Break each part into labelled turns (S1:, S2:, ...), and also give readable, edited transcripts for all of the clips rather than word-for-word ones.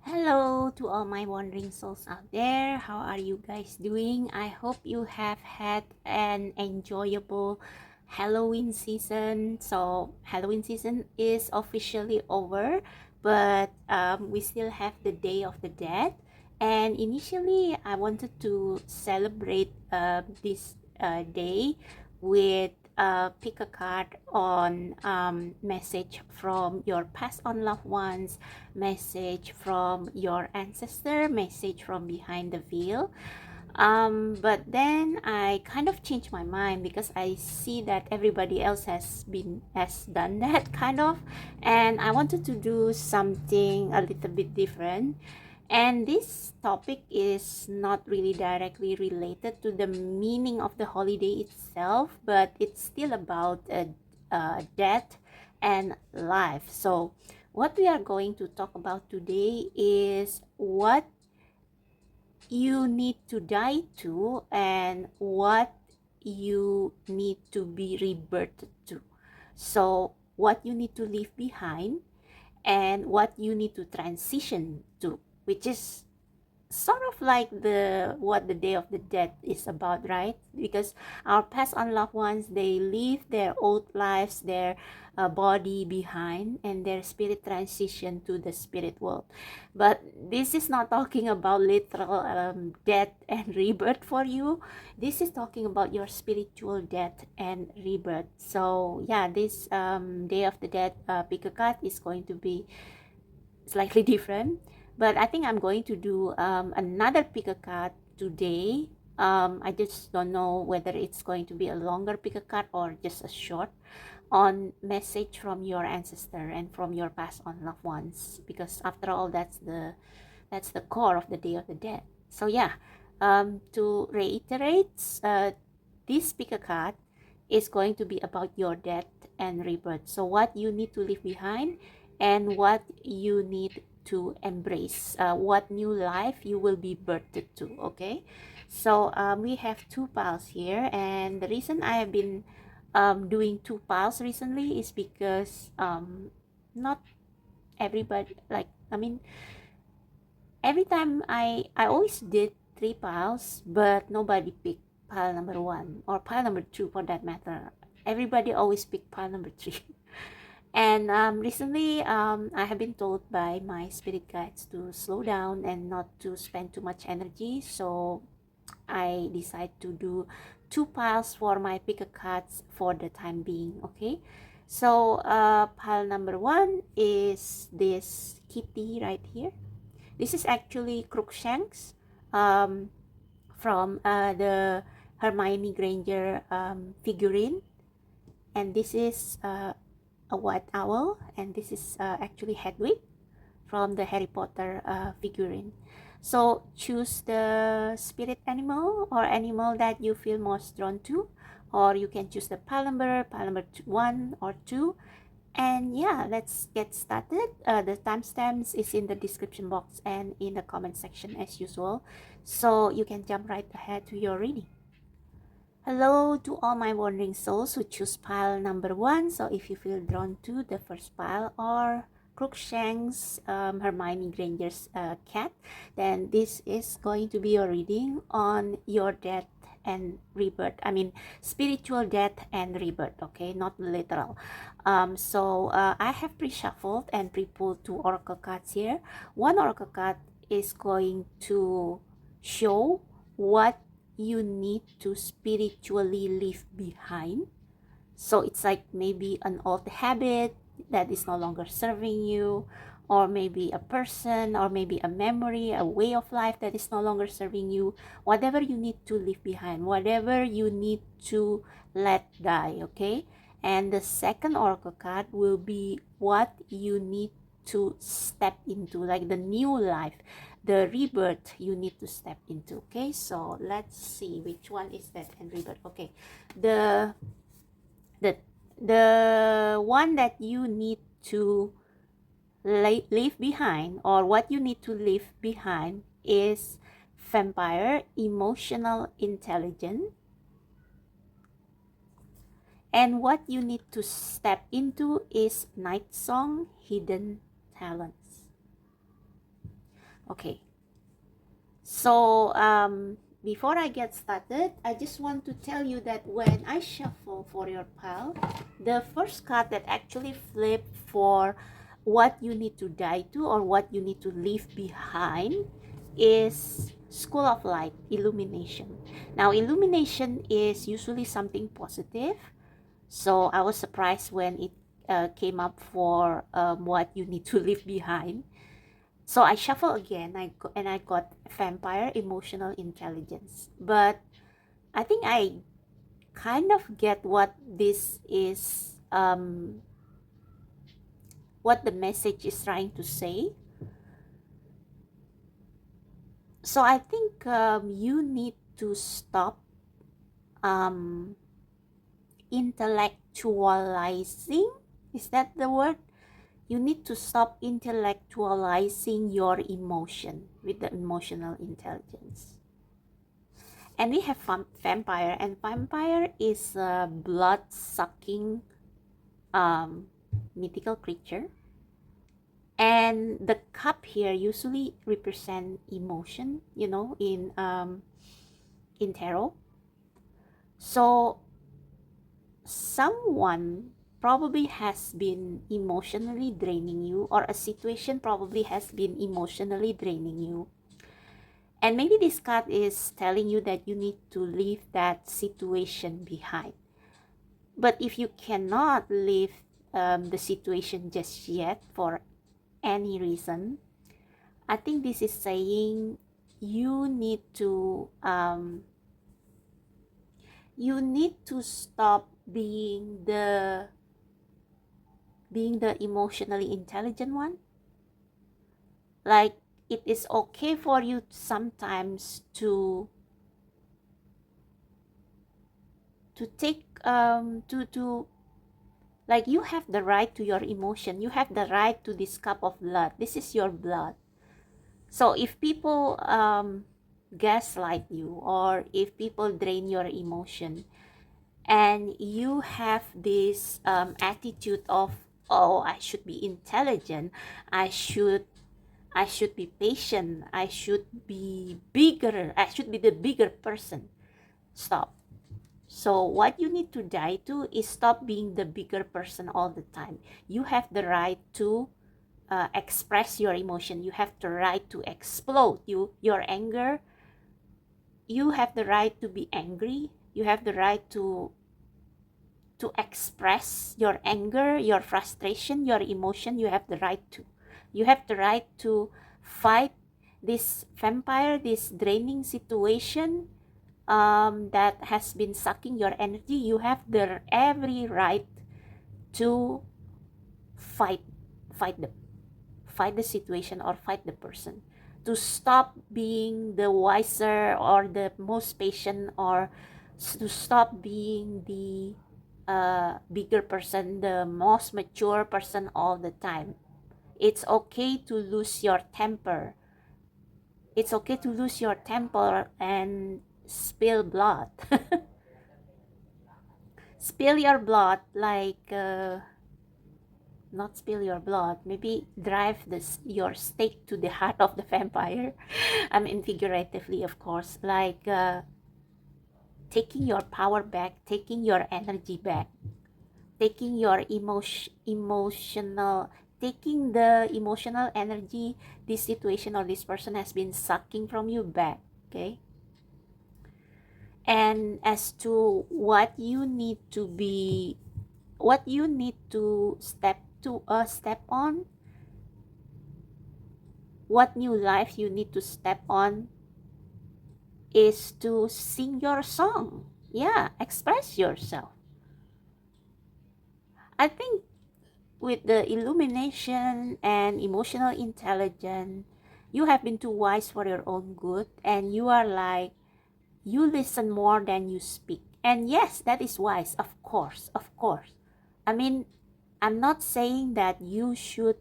S1: Hello to all my wandering souls out there. How are you guys doing? I hope you have had an enjoyable Halloween season. So, Halloween season is officially over, but we still have the Day of the Dead. And initially, I wanted to celebrate this day with pick a card on message from your past on loved ones, message from your ancestor, message from behind the veil. But then I kind of changed my mind because I see that everybody else has done that kind of, and I wanted to do something a little bit different. And this topic is not really directly related to the meaning of the holiday itself, but it's still about death and life. So, what we are going to talk about today is what you need to die to and what you need to be rebirthed to. So, what you need to leave behind and what you need to transition to, which is sort of like the what the Day of the Dead is about, right? Because our past unloved ones, they leave their old lives, their body behind, and their spirit transition to the spirit world. But this is not talking about literal death and rebirth for you. This is talking about your spiritual death and rebirth. So yeah, this Day of the Dead pick a card is going to be slightly different, but I think I'm going to do another pick a card today. I just don't know whether it's going to be a longer pick a card or just a short on message from your ancestor and from your past on loved ones, because after all, that's the core of the Day of the Dead. So yeah, to reiterate, this pick a card is going to be about your death and rebirth. So what you need to leave behind and what you need to embrace, what new life you will be birthed to. Okay, so we have two piles here, and the reason I have been doing two piles recently is because not everybody, like, I mean, every time I always did three piles, but nobody picked pile number one or pile number two for that matter. Everybody always picked pile number three. And recently, I have been told by my spirit guides to slow down and not to spend too much energy. So I decide to do two piles for my pick a cards for the time being. Okay. So pile number one is this kitty right here. This is actually Crookshanks from the Hermione Granger figurine. And this is a white owl, and this is actually Hedwig from the Harry Potter figurine. So choose the spirit animal or animal that you feel most drawn to, or you can choose the pile number 1 or 2. And yeah, let's get started. The timestamps is in the description box and in the comment section as usual, so you can jump right ahead to your reading. Hello to all my wandering souls who choose pile number 1. So if you feel drawn to the first pile or Crookshanks, Hermione Granger's cat, then this is going to be your reading on your death and rebirth. I mean, spiritual death and rebirth, okay? Not literal. So I have pre-shuffled and pre-pulled two oracle cards here. One oracle card is going to show what you need to spiritually leave behind. So it's like maybe an old habit that is no longer serving you, or maybe a person, or maybe a memory, a way of life that is no longer serving you. Whatever you need to leave behind, whatever you need to let die, okay? And the second oracle card will be what you need to step into, like the new life, the rebirth you need to step into. Okay, so let's see which one is that and rebirth. Okay, the the the one that you need to leave behind, or what you need to leave behind, is vampire, emotional intelligence. And what you need to step into is night song, hidden talents. Okay, so before I get started, I just want to tell you that when I shuffle for your pile, the first card that actually flipped for what you need to die to or what you need to leave behind is School of Light, Illumination. Now, illumination is usually something positive, so I was surprised when it came up for what you need to leave behind. So I shuffle again, and I got Vampire, Emotional Intelligence. But I think I kind of get what this is, what the message is trying to say. So I think you need to stop um, intellectualizing. Is that the word? You need to stop intellectualizing your emotion with the emotional intelligence. And we have vampire, and vampire is a blood-sucking mythical creature. And the cup here usually represent emotion, in tarot. So someone probably has been emotionally draining you, or a situation probably has been emotionally draining you. And maybe this card is telling you that you need to leave that situation behind. But if you cannot leave the situation just yet for any reason, I think this is saying you need to stop being the emotionally intelligent one. Like, it is okay for you sometimes to take to like, you have the right to your emotion. You have the right to this cup of blood. This is your blood. So if people gaslight you, or if people drain your emotion, and you have this attitude of, oh, I should be intelligent, I should be patient, I should be bigger, I should be the bigger person. Stop. So what you need to die to is stop being the bigger person all the time. You have the right to express your emotion. You have the right to explode. Your anger. You have the right to be angry. You have the right to express your anger, your frustration, your emotion. You have the right to. You have the right to fight this vampire, this draining situation that has been sucking your energy. You have the every right to fight them, fight the situation, or fight the person, to stop being the wiser or the most patient, or to stop being the bigger person, the most mature person all the time. It's okay to lose your temper. It's okay to lose your temper and spill blood. Spill your blood, like not spill your blood, maybe drive your stake to the heart of the vampire. I mean, figuratively, of course, like taking your power back, taking your energy back, taking your emotional, taking the emotional energy this situation or this person has been sucking from you back. Okay. And as to what you need to be, what you need to step on, what new life you need to step on, is to sing your song. Yeah, express yourself. I think with the illumination and emotional intelligence, you have been too wise for your own good, and you are like, you listen more than you speak. And yes, that is wise, of course, of course. I mean, I'm not saying that you should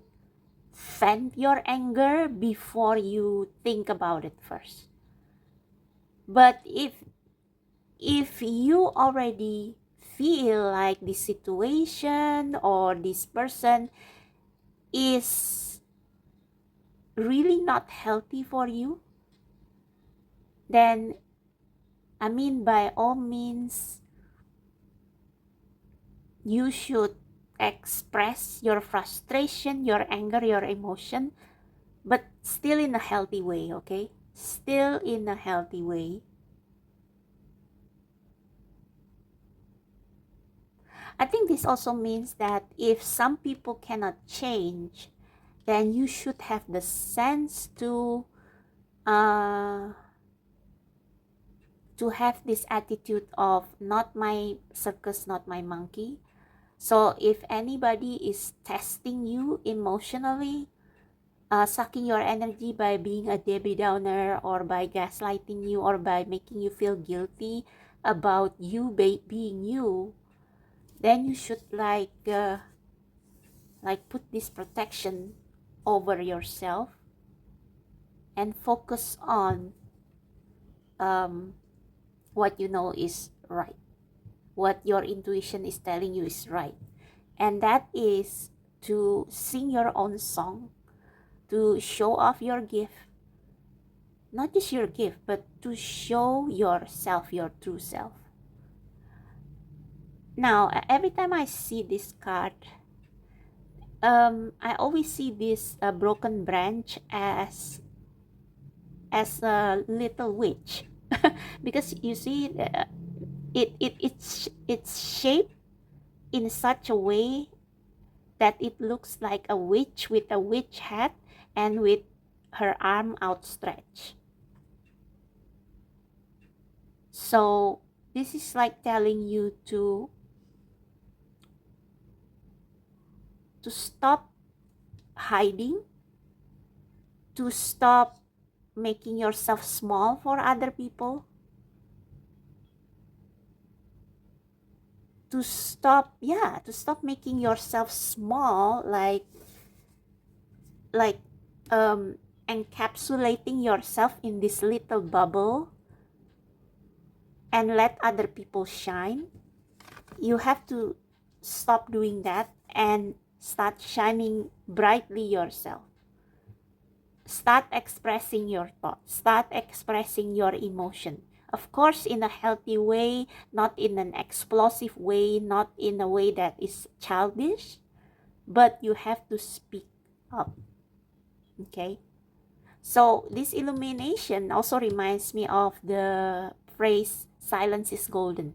S1: vent your anger before you think about it first. But if you already feel like this situation or this person is really not healthy for you, then I mean, by all means, you should express your frustration, your anger, your emotion, but still in a healthy way, okay? Still in a healthy way. I think this also means that if some people cannot change, then you should have the sense to have this attitude of not my circus, not my monkey. So if anybody is testing you emotionally, sucking your energy by being a Debbie Downer, or by gaslighting you, or by making you feel guilty about you being you, then you should like put this protection over yourself and focus on what you know is right, what your intuition is telling you is right, and that is to sing your own song, to show off your gift, not just your gift, but to show yourself, your true self. Now, every time I see this card, I always see this broken branch as a little witch, because you see, it's shaped in such a way that it looks like a witch with a witch hat and with her arm outstretched. So this is like telling you to stop hiding, to stop making yourself small for other people, to stop making yourself small, like encapsulating yourself in this little bubble and let other people shine. You have to stop doing that and start shining brightly yourself. Start expressing your thoughts, start expressing your emotion. Of course, in a healthy way, not in an explosive way, not in a way that is childish, but you have to speak up. Okay? So this illumination also reminds me of the phrase, silence is golden.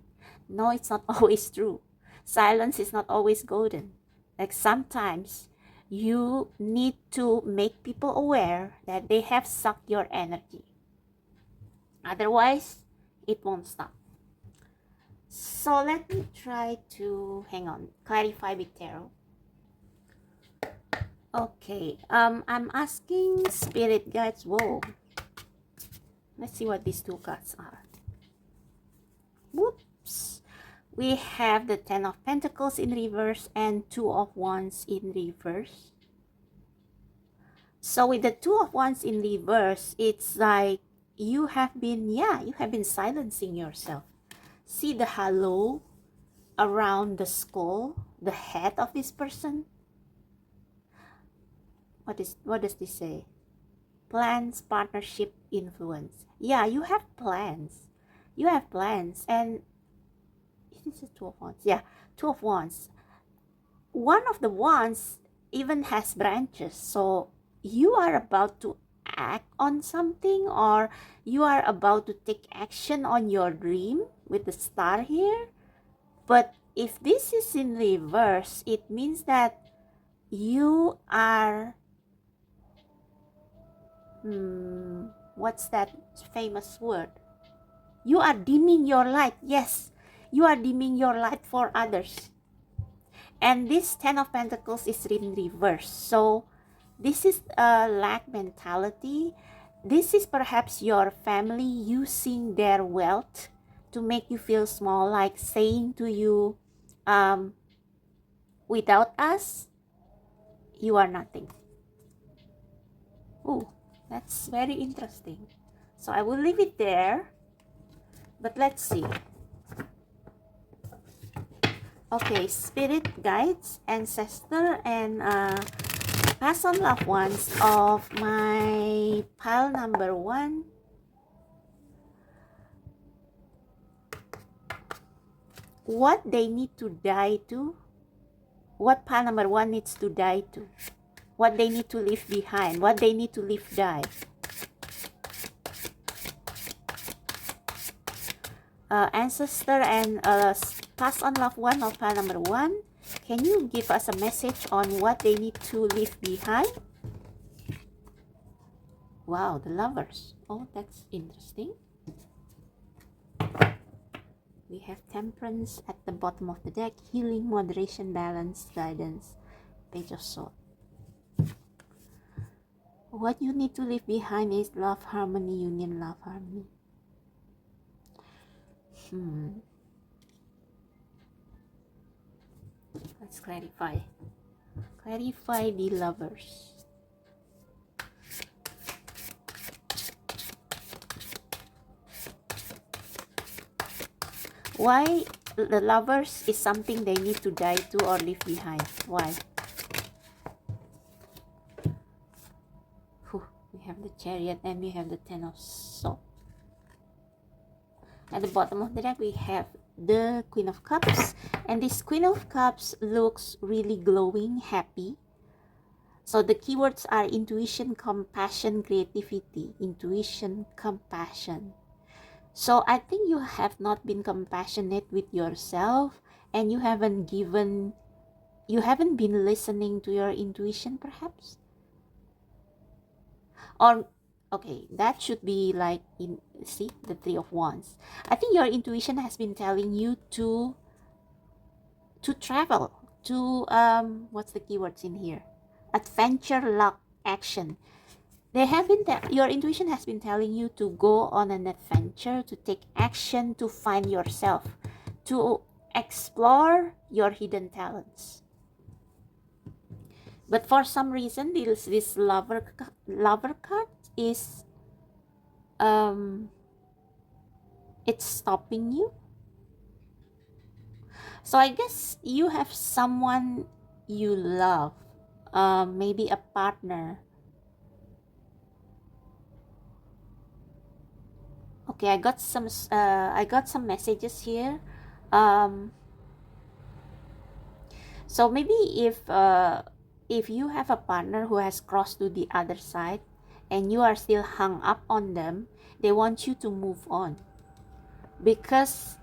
S1: No, it's not always true. Silence is not always golden. Like sometimes you need to make people aware that they have sucked your energy. Otherwise, it won't stop. So let me try to, clarify with tarot. Okay, I'm asking spirit guides, whoa. Let's see what these two cards are. Whoops. We have the Ten of Pentacles in reverse and Two of Wands in reverse. So with the Two of Wands in reverse, it's like you have been silencing yourself. See the halo around the skull, the head of this person? What does this say? Plans, partnership, influence. Yeah, you have plans. You have plans. And is this a Two of Wands? Yeah, Two of Wands. One of the wands even has branches. So you are about to act on something, or you are about to take action on your dream with the star here. But if this is in reverse, it means that you are what's that famous word? You are dimming your light. Yes, you are dimming your light for others. And this Ten of Pentacles is in reverse. So this is a lack mentality. This is perhaps your family using their wealth to make you feel small, like saying to you, without us, you are nothing. Oh, that's very interesting. So I will leave it there. But let's see. Okay, spirit guides, ancestor, and Past on loved ones of my pile number 1. What they need to die to, what pile number 1 needs to die to, what they need to leave behind, what they need to leave die. Ancestor and past on loved one of pile number 1, can you give us a message on what they need to leave behind? Wow, the Lovers. Oh, that's interesting. We have Temperance at the bottom of the deck. Healing, moderation, balance, guidance. Page of Swords. What you need to leave behind is love, harmony, union, love, harmony. Let's clarify. Clarify the Lovers. Why the Lovers is something they need to die to or leave behind? Why? We have the Chariot and we have the Ten of Swords. At the bottom of the deck, we have the Queen of Cups. And this Queen of Cups looks really glowing, happy. So the keywords are intuition, compassion, creativity. Intuition, compassion. So I think you have not been compassionate with yourself, and you haven't been listening to your intuition, perhaps. Or, okay, that should be like, see, the Three of Wands. I think your intuition has been telling you to travel, to, what's the keywords in here? Adventure, luck, action. Your intuition has been telling you to go on an adventure, to take action, to find yourself, to explore your hidden talents. But for some reason, this lover card is it's stopping you. So I guess you have someone you love, maybe a partner. Okay, I got some messages here. So maybe if you have a partner who has crossed to the other side and you are still hung up on them, they want you to move on, because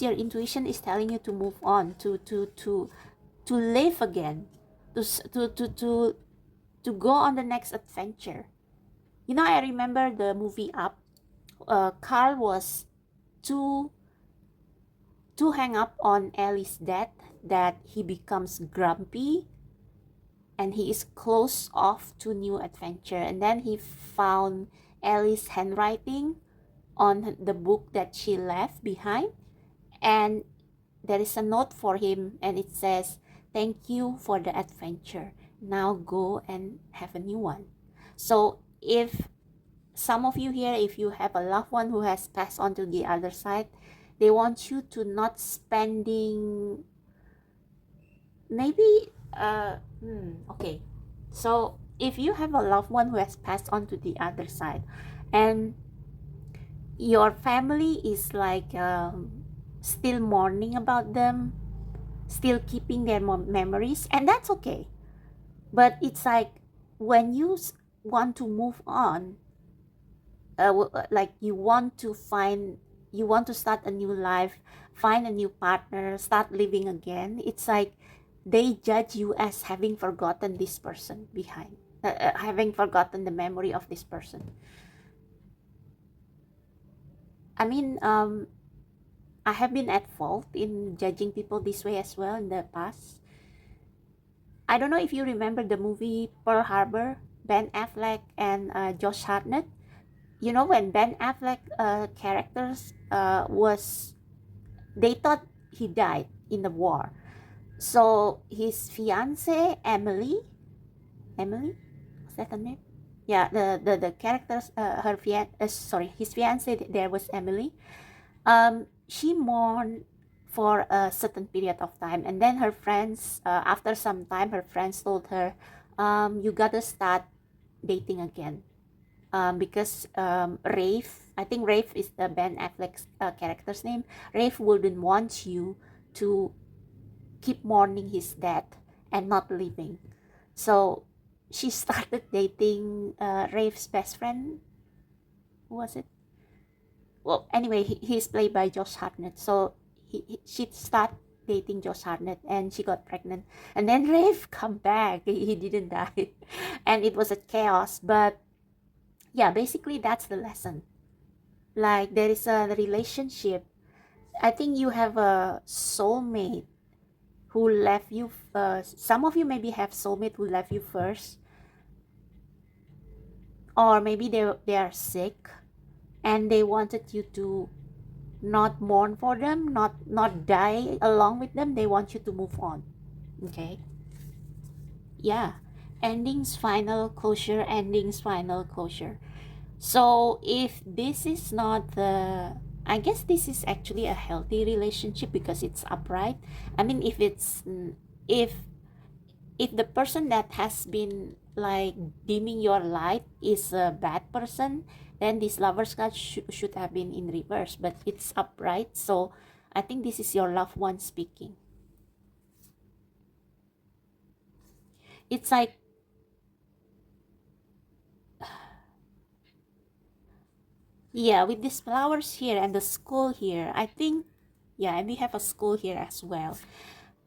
S1: your intuition is telling you to move on, to live again, to go on the next adventure. You know, I remember the movie Up. Carl was too hang up on Ellie's death that he becomes grumpy and he is closed off to new adventure. And then he found Ellie's handwriting on the book that she left behind, and there is a note for him, and it says, "Thank you for the adventure. Now go and have a new one." So if some of you here, if you have a loved one who has passed on to the other side, they want you to not spending maybe okay, so if you have a loved one who has passed on to the other side and your family is like still mourning about them, still keeping their memories, and that's okay, but it's like when you want to move on, like you want to start a new life, find a new partner, start living again, it's like they judge you as having forgotten this person behind, having forgotten the memory of this person. I mean, I have been at fault in judging people this way as well in the past. I don't know if you remember the movie Pearl Harbor, Ben Affleck and Josh Hartnett. You know, when Ben Affleck characters they thought he died in the war. So his fiance Emily, was that her name? Yeah, the characters, his fiance there was Emily. She mourned for a certain period of time. And then her friends, after some time, her friends told her, you gotta start dating again. Because Rafe, I think Rafe is the Ben Affleck's character's name. Rafe wouldn't want you to keep mourning his death and not living. So she started dating Rafe's best friend. Who was it? Well, anyway, he's played by Josh Hartnett. So she started dating Josh Hartnett and she got pregnant. And then Rafe come back. He didn't die. And it was a chaos. But yeah, basically that's the lesson. Like there is a relationship. I think you have a soulmate who left you. Some of you maybe have soulmate who left you first, or maybe they are sick, and they wanted you to not mourn for them, not die along with them. They want you to move on. Okay. Yeah. Endings, final closure. Endings, final closure. So if this is not the, I guess this is actually a healthy relationship because it's upright. I mean, if if the person that has been like dimming your light is a bad person, then this lover's card should have been in reverse, but it's upright. So I think this is your loved one speaking. It's like, yeah, with these flowers here and the school here, I think, yeah, and we have a school here as well.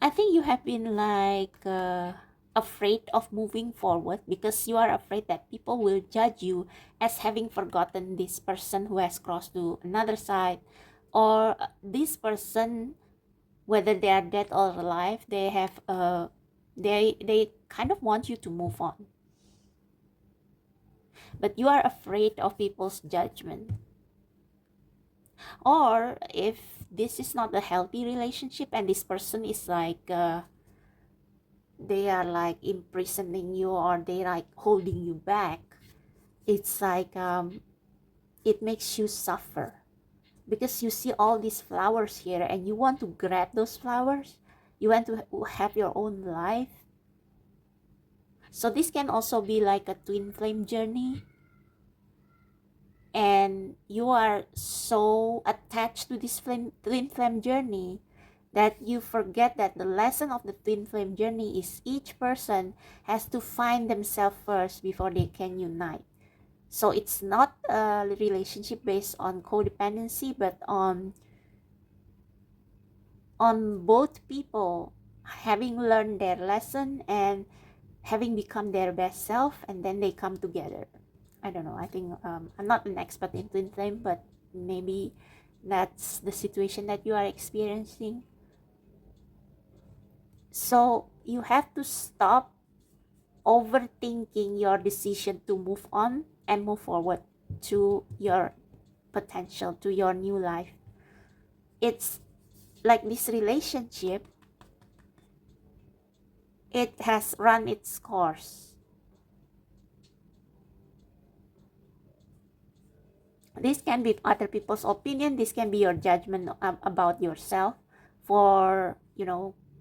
S1: I think you have been like afraid of moving forward because you are afraid that people will judge you as having forgotten this person who has crossed to another side, or this person, whether they are dead or alive, they have they kind of want you to move on, but you are afraid of people's judgment. Or if this is not a healthy relationship and this person is like they are like imprisoning you or they like holding you back, it's like it makes you suffer because you see all these flowers here and you want to grab those flowers, you want to have your own life. So this can also be like a twin flame journey, and you are so attached to this twin flame journey that you forget that the lesson of the twin flame journey is each person has to find themselves first before they can unite. So it's not a relationship based on codependency, but on both people having learned their lesson and having become their best self, and then they come together. I don't know. I think I'm not an expert in twin flame, but maybe that's the situation that you are experiencing. So you have to stop overthinking your decision to move on and move forward to your potential, to your new life. It's like this relationship, it has run its course. This can be other people's opinion. This can be your judgment about yourself for,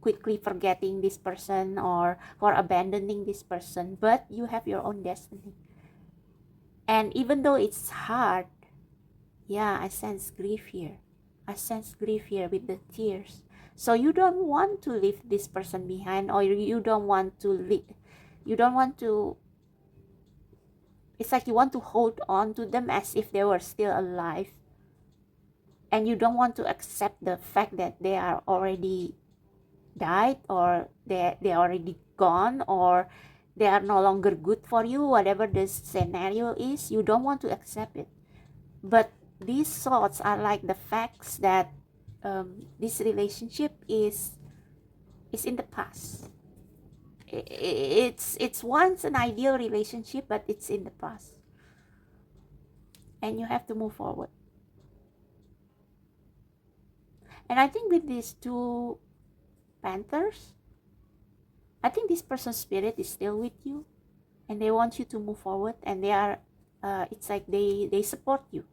S1: quickly forgetting this person or for abandoning this person. But you have your own destiny. And even though it's hard, yeah, I sense grief here. I sense grief here with the tears. So you don't want to leave this person behind, or you don't want to it's like you want to hold on to them as if they were still alive, and you don't want to accept the fact that they are already died, or they already gone, or they are no longer good for you. Whatever this scenario is, you don't want to accept it. But these thoughts are like the facts that this relationship is in the past. It's once an ideal relationship, but it's in the past, and you have to move forward. And I think with these two panthers, I think this person's spirit is still with you, and they want you to move forward, and they are it's like they support you.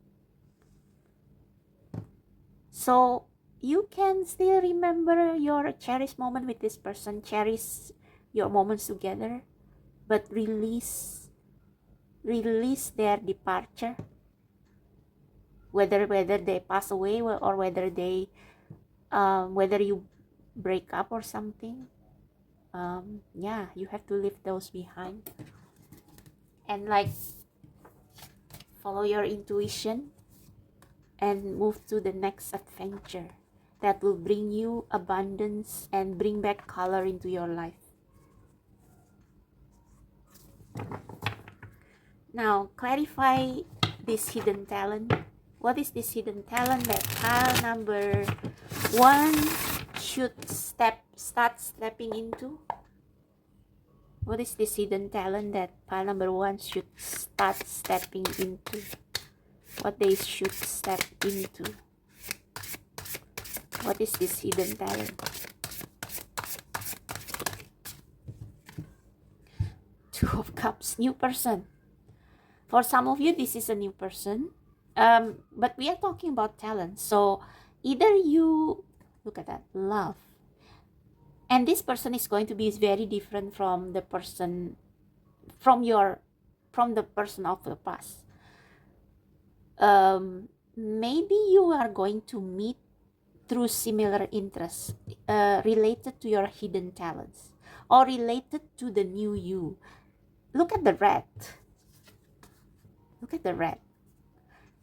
S1: So you can still remember your cherished moment with this person, cherish your moments together, but release their departure, whether they pass away or whether they whether you break up or something. Yeah, you have to leave those behind and like follow your intuition and move to the next adventure that will bring you abundance and bring back color into your life. Now, clarify this hidden talent. What is this hidden talent that pile number 1 should start stepping into? What is this hidden talent that pile number 1 should start stepping into? What they should step into? What is this hidden talent? 2 of Cups, new person. For some of you, this is a new person. But we are talking about talent. So either you, look at that, love. And this person is going to be very different from the person, from the person of the past. Maybe you are going to meet through similar interests related to your hidden talents or related to the new you. Look at the red. Look at the red.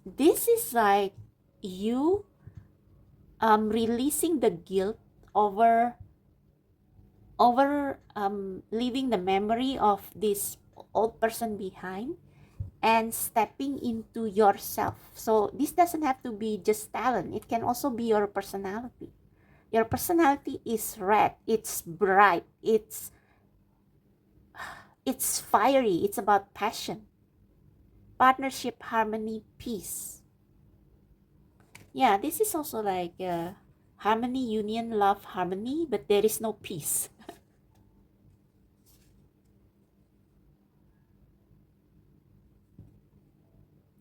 S1: This is like you releasing the guilt over leaving the memory of this old person behind and stepping into yourself. So this doesn't have to be just talent. It can also be your personality. Your personality is red. It's bright. It's fiery. It's about passion, partnership, harmony, peace. Yeah, this is also like harmony, union, love, harmony, but there is no peace.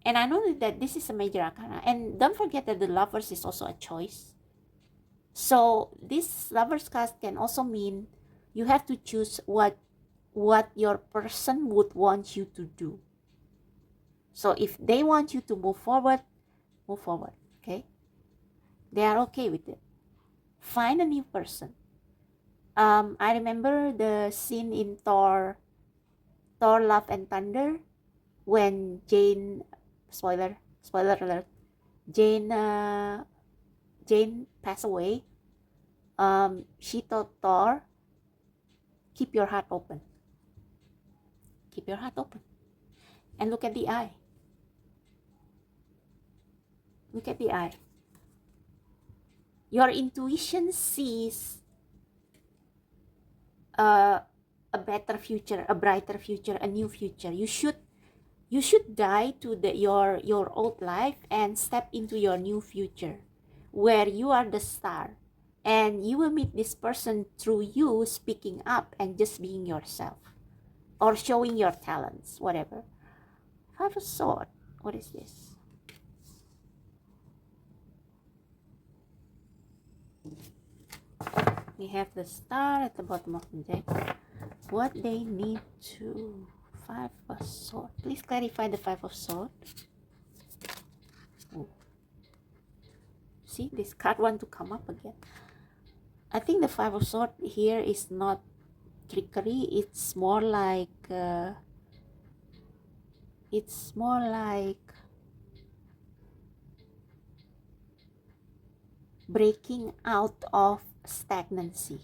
S1: And I know that this is a major arcana. And don't forget that the lovers is also a choice. So this lover's card can also mean you have to choose what your person would want you to do. So if they want you to move forward, okay? They are okay with it. Find a new person. I remember the scene in Thor Love and Thunder when Jane, spoiler alert, Jane passed away. She told Thor, keep your heart open. Keep your heart open. And look at the eye. Look at the eye. Your intuition sees a better future, a brighter future, a new future. You should die to your old life and step into your new future where you are the star, and you will meet this person through you speaking up and just being yourself or showing your talents, whatever. 5 of Swords. What is this? We have the star at the bottom of the deck. What they need to... 5 of Swords. Please clarify the 5 of Swords. Oh. See, this card want to come up again. I think the 5 of Swords here is not trickery. It's more like breaking out of stagnancy.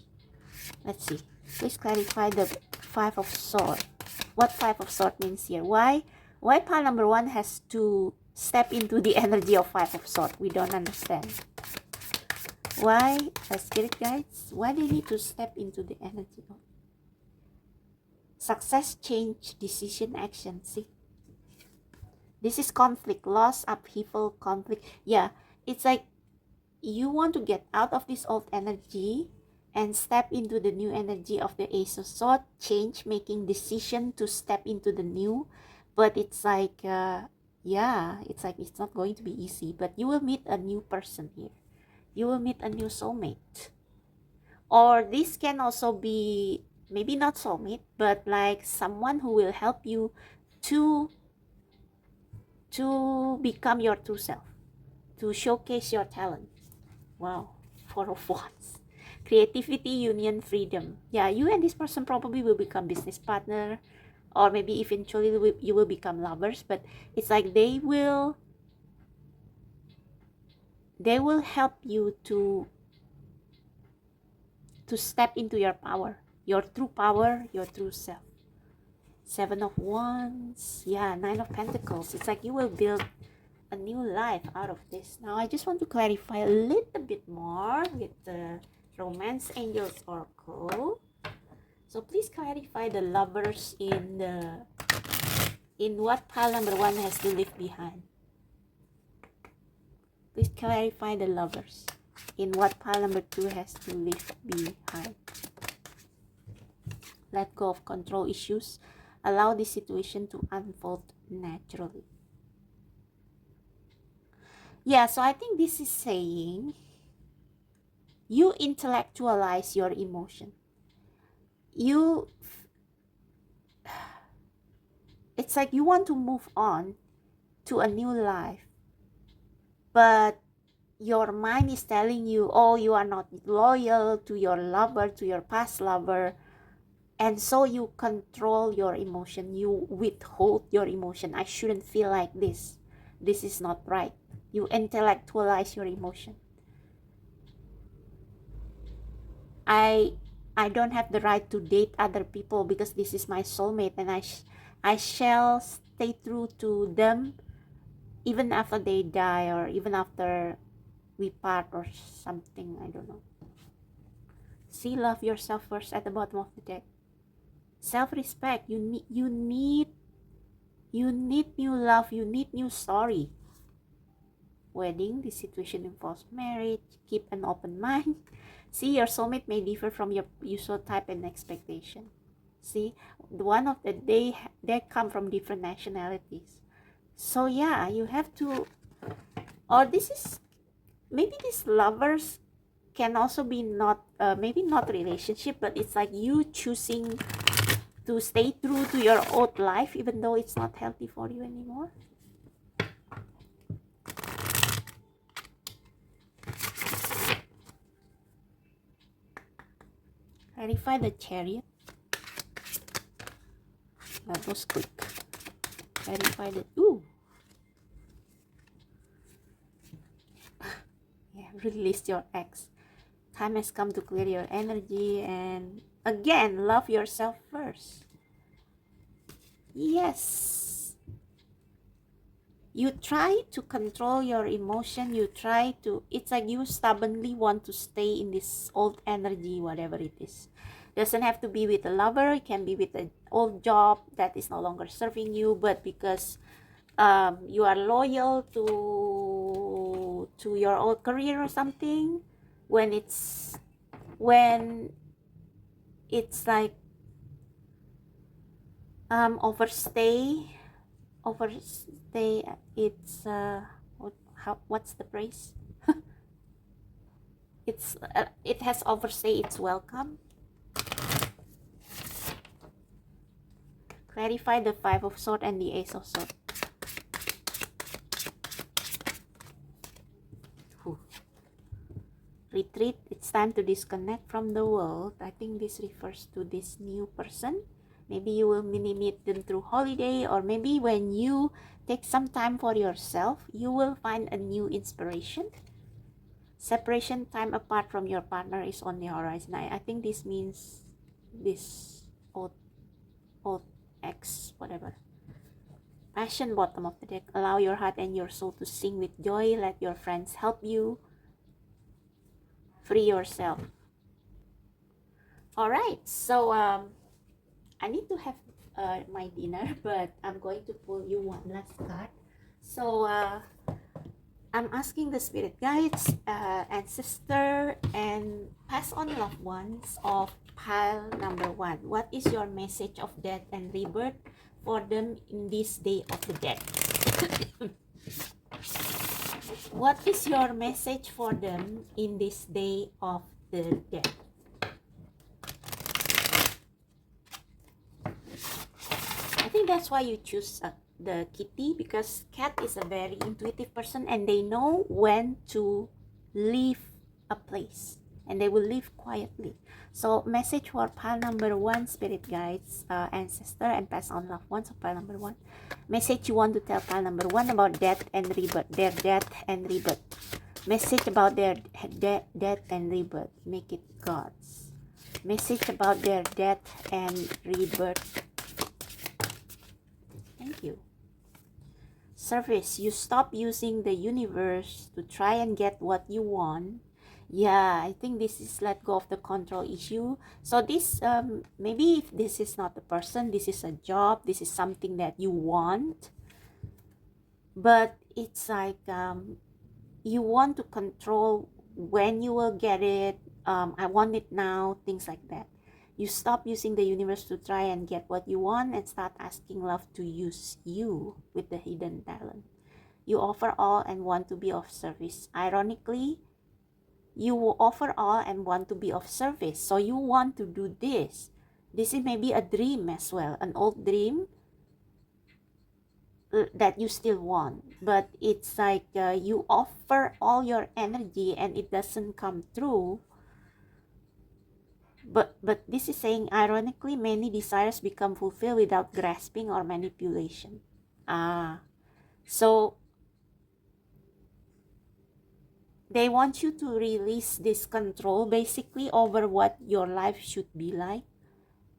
S1: Let's see. Please clarify the 5 of Swords. What 5 of Swords means here? Why pile number 1 has to step into the energy of 5 of Swords? We don't understand. Why, spirit guides, why they need to step into the energy of success, change, decision, action? See, this is conflict, loss, upheaval, conflict. Yeah, it's like you want to get out of this old energy and step into the new energy of the Ace of Swords, change, making decision to step into the new. But it's like yeah, it's like it's not going to be easy, but you will meet a new person here. You will meet a new soulmate. Or this can also be maybe not soulmate, but like someone who will help you to become your true self, to showcase your talent. Wow, Four of Wands. Creativity, union, freedom. Yeah, you and this person probably will become business partner, or maybe eventually you will become lovers, but it's like they will help you to step into your power, your true self. Seven of Wands. Yeah, Nine of Pentacles. It's like you will build a new life out of this. Now I just want to clarify a little bit more with the Romance Angels Oracle. So please clarify the lovers in what pile number 1 has to leave behind. Please clarify the lovers in what pile number 2 has to leave behind. Let go of control issues. Allow this situation to unfold naturally. Yeah, so I think this is saying you intellectualize your emotion. It's like you want to move on to a new life, but your mind is telling you, oh, you are not loyal to your lover, to your past lover, and so you control your emotion, you withhold your emotion. I shouldn't feel like this is not right. You intellectualize your emotion. I don't have the right to date other people because this is my soulmate, and I shall stay true to them even after they die, or even after we part or something. I don't know. See, love yourself first at the bottom of the deck. Self-respect. You need new love. You need new story. Wedding. This situation involves marriage. Keep an open mind. See, your soulmate may differ from your usual type and expectation. See, one of the they come from different nationalities. So yeah, you have to, or this is, maybe these lovers can also be not, maybe not relationship, but it's like you choosing to stay true to your old life even though it's not healthy for you anymore. Clarify the Chariot. That was quick. Clarify the, ooh. Yeah, release your ex. Time has come to clear your energy, and again, love yourself first. Yes. You try to control your emotion. You try to, it's like you stubbornly want to stay in this old energy, whatever it is. Doesn't have to be with a lover. It can be with an old job that is no longer serving you, but because you are loyal to your old career or something, when it's like overstay, it's what's the phrase? It's it has overstay its welcome. Clarify the Five of Swords and the Ace of Swords. Retreat. It's time to disconnect from the world. I think this refers to this new person. Maybe you will meet them through holiday, or maybe when you take some time for yourself, you will find a new inspiration. Separation, time apart from your partner is on the horizon. I think this means this old ex, whatever. Passion, bottom of the deck. Allow your heart and your soul to sing with joy. Let your friends help you. Free yourself. All right, so I need to have my dinner, but I'm going to pull you one last card. So I'm asking the spirit guides, ancestor, and past on loved ones of pile number 1. What is your message of death and rebirth for them in this day of the dead? What is your message for them in this day of the death? I think that's why you choose the kitty, because cat is a very intuitive person and they know when to leave a place and they will leave quietly. So message for pile number 1, spirit guides, ancestor and past on loved ones of pile number 1. Message you want to tell pile number 1 about death and rebirth, their death and rebirth. Message about their death and rebirth, make it God's. Message about their death and rebirth. Thank you. Service, you stop using the universe to try and get what you want. Yeah, I think this is let go of the control issue. So this, maybe if this is not a person, this is a job, this is something that you want. But it's like you want to control when you will get it. I want it now, things like that. You stop using the universe to try and get what you want and start asking love to use you with the hidden talent. You offer all and want to be of service. Ironically, you will offer all and want to be of service. So you want to do this. This is maybe a dream as well, an old dream that you still want. But it's like you offer all your energy and it doesn't come through. But this is saying, ironically, many desires become fulfilled without grasping or manipulation. So they want you to release this control basically over what your life should be like,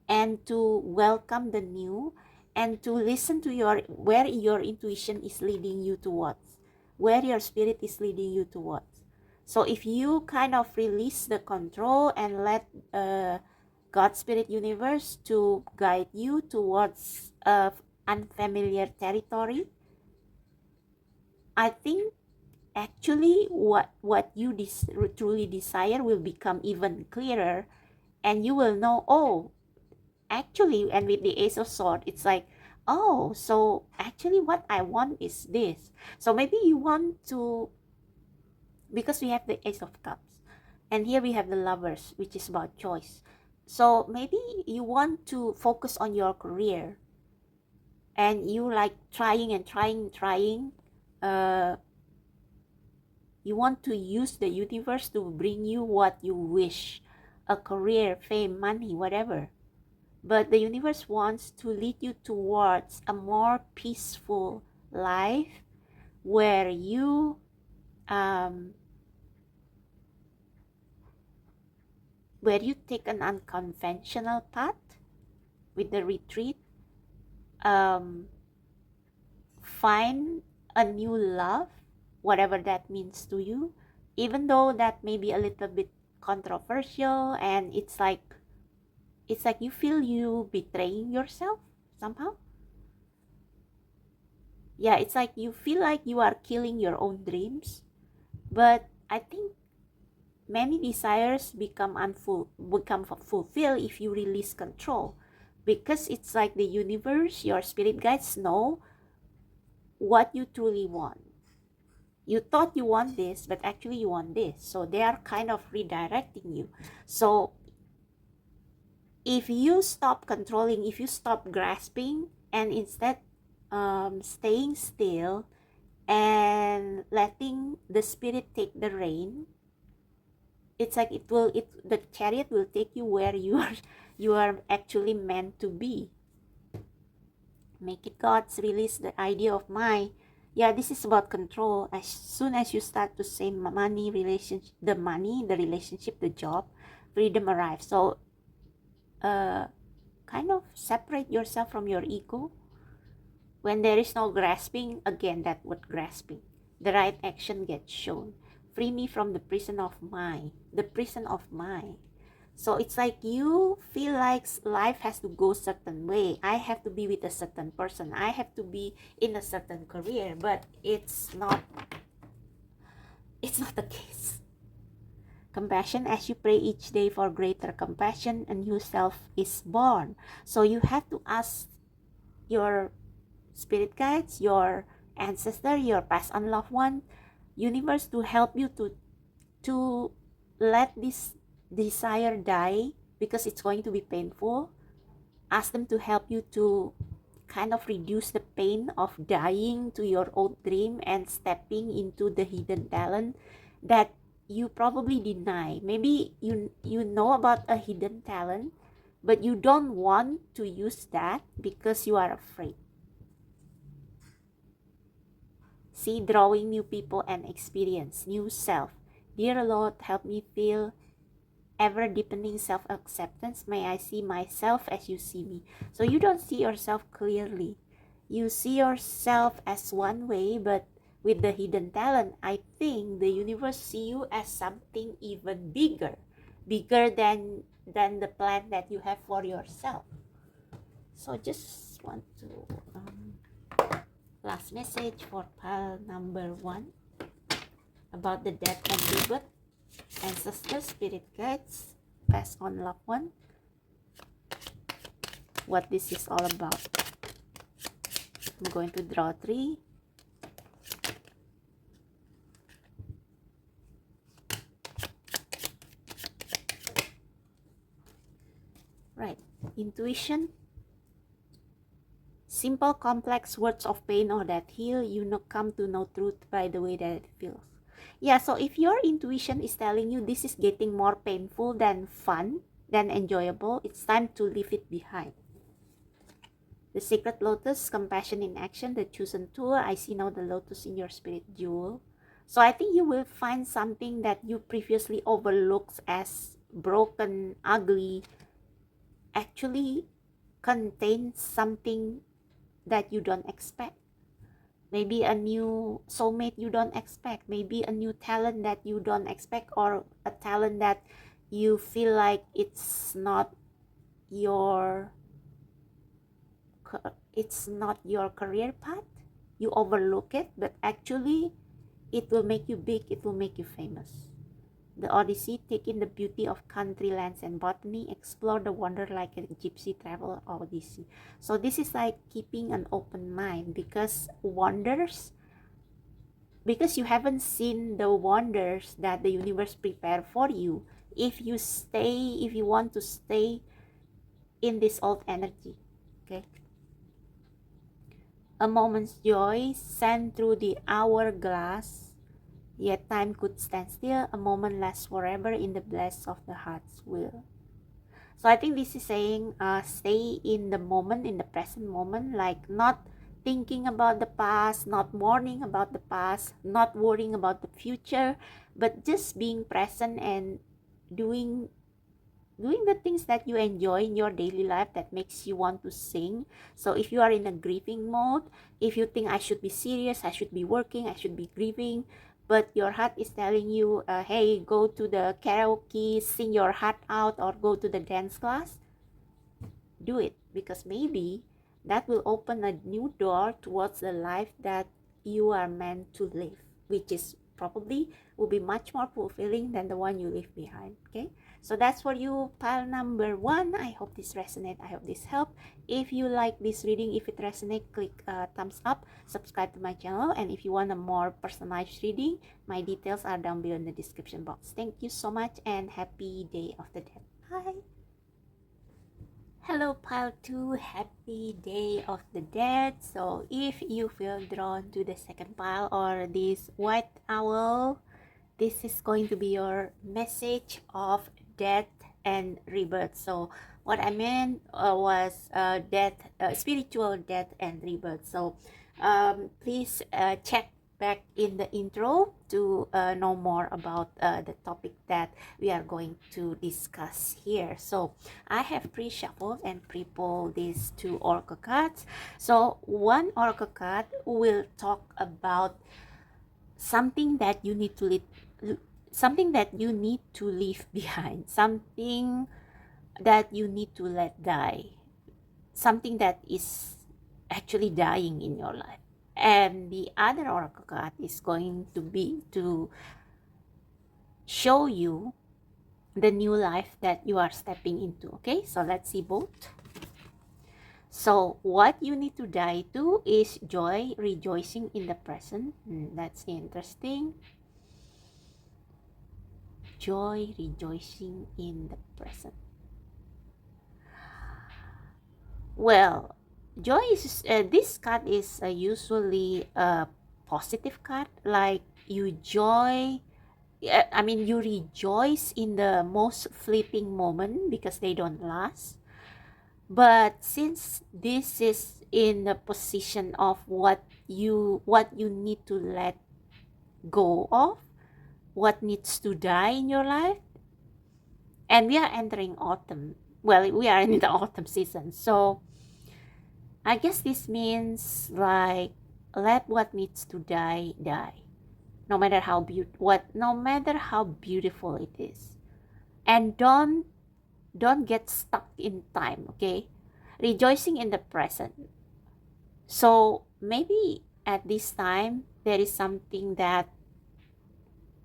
S1: and to welcome the new, and to listen to where your intuition is leading you towards, where your spirit is leading you towards. So if you kind of release the control and let God, Spirit, Universe to guide you towards unfamiliar territory, I think actually what you truly desire will become even clearer, and you will know, oh, actually, and with the Ace of Swords, it's like, oh, so actually what I want is this. So maybe you want to, because we have the Ace of Cups, and here we have the Lovers, which is about choice. So maybe you want to focus on your career, and you like trying. You want to use the universe to bring you what you wish, a career, fame, money, whatever. But the universe wants to lead you towards a more peaceful life where you take an unconventional path with the retreat, find a new love, whatever that means to you, even though that may be a little bit controversial, and it's like you feel you betraying yourself somehow. Yeah, it's like you feel like you are killing your own dreams. But I think many desires become fulfilled if you release control, because it's like the universe, your spirit guides know what you truly want. You thought you want this, but actually you want this. So they are kind of redirecting you. So if you stop controlling, if you stop grasping, and instead staying still and letting the spirit take the rein, it's like the chariot will take you where you are actually meant to be. Make it God's. Release the idea of yeah, this is about control. As soon as you start to say money, relationship, the relationship, the job, freedom arrives. So kind of separate yourself from your ego. When there is no grasping, again, that word grasping, the right action gets shown. Free me from the prison of mind. So it's like you feel like life has to go a certain way. I have to be with a certain person. I have to be in a certain career. But it's not the case. Compassion, as you pray each day for greater compassion, a new self is born. So you have to ask your spirit guides, your ancestor, your past unloved one, universe to help you to let this desire die, because it's going to be painful. Ask them to help you to kind of reduce the pain of dying to your old dream and stepping into the hidden talent that you probably deny. Maybe you know about a hidden talent, but you don't want to use that because you are afraid. See, drawing new people and experience new self. Dear Lord, help me feel ever deepening self-acceptance. May I see myself as you see me. So you don't see yourself clearly. You see yourself as one way, but with the hidden talent, I think the universe see you as something even bigger, bigger than the plan that you have for yourself. So just want to last message for pile number 1 about the death and rebirth. Ancestor, spirit guides, pass on loved one, what this is all about. I'm going to draw 3. Right, intuition. Simple, complex words of pain or that heal, you come to know truth by the way that it feels. Yeah, so if your intuition is telling you this is getting more painful than fun, than enjoyable, it's time to leave it behind. The Sacred Lotus, compassion in action, the chosen tool. I see now the lotus in your spirit jewel. So I think you will find something that you previously overlooked as broken, ugly, actually contains something that you don't expect. Maybe a new soulmate you don't expect. Maybe a new talent that you don't expect, or a talent that you feel like it's not your career path. You overlook it, but actually it will make you big, it will make you famous. The Odyssey, take in the beauty of country, lands, and botany. Explore the wonder like a gypsy travel odyssey. So this is like keeping an open mind, because you haven't seen the wonders that the universe prepared for you if you want to stay in this old energy. Okay. A moment's joy sent through the hourglass, yet time could stand still. A moment lasts forever in the bliss of the heart's will. So I think this is saying stay in the moment, in the present moment, like not thinking about the past, not mourning about the past, not worrying about the future, but just being present and doing the things that you enjoy in your daily life that makes you want to sing. So if you are in a grieving mode, if you think I should be serious, I should be working, I should be grieving, but your heart is telling you, hey, go to the karaoke, sing your heart out, or go to the dance class, do it, because maybe that will open a new door towards the life that you are meant to live, which is probably will be much more fulfilling than the one you leave behind. Okay, so that's for you, pile number 1. I hope this resonates. I hope this helped. If you like this reading, if it resonates, click thumbs up, subscribe to my channel, and if you want a more personalized reading, my details are down below in the description box. Thank you so much, and happy Day of the Dead. Bye. Hello pile 2, happy Day of the Dead. So if you feel drawn to the second pile or this white owl, this is going to be your message of death and rebirth. So what I meant was death, spiritual death and rebirth. So please check back in the intro to know more about the topic that we are going to discuss here. So I have pre-shuffled and pre-pulled these 2 oracle cards. So one oracle card will talk about something that you need to leave behind, something that you need to let die, something that is actually dying in your life. And the other oracle card is going to be to show you the new life that you are stepping into. Okay, so let's see both. So what you need to die to is joy, rejoicing in the present. That's interesting. Joy, rejoicing in the present. Well, joy is this card is usually a positive card. Like you joy, you rejoice in the most fleeting moment because they don't last. But since this is in the position of what you need to let go of, what needs to die in your life, and we are entering autumn. Well, we are in the autumn season, so I guess this means like let what needs to die die, no matter how no matter how beautiful it is, and don't get stuck in time. Okay, rejoicing in the present. So maybe at this time there is something that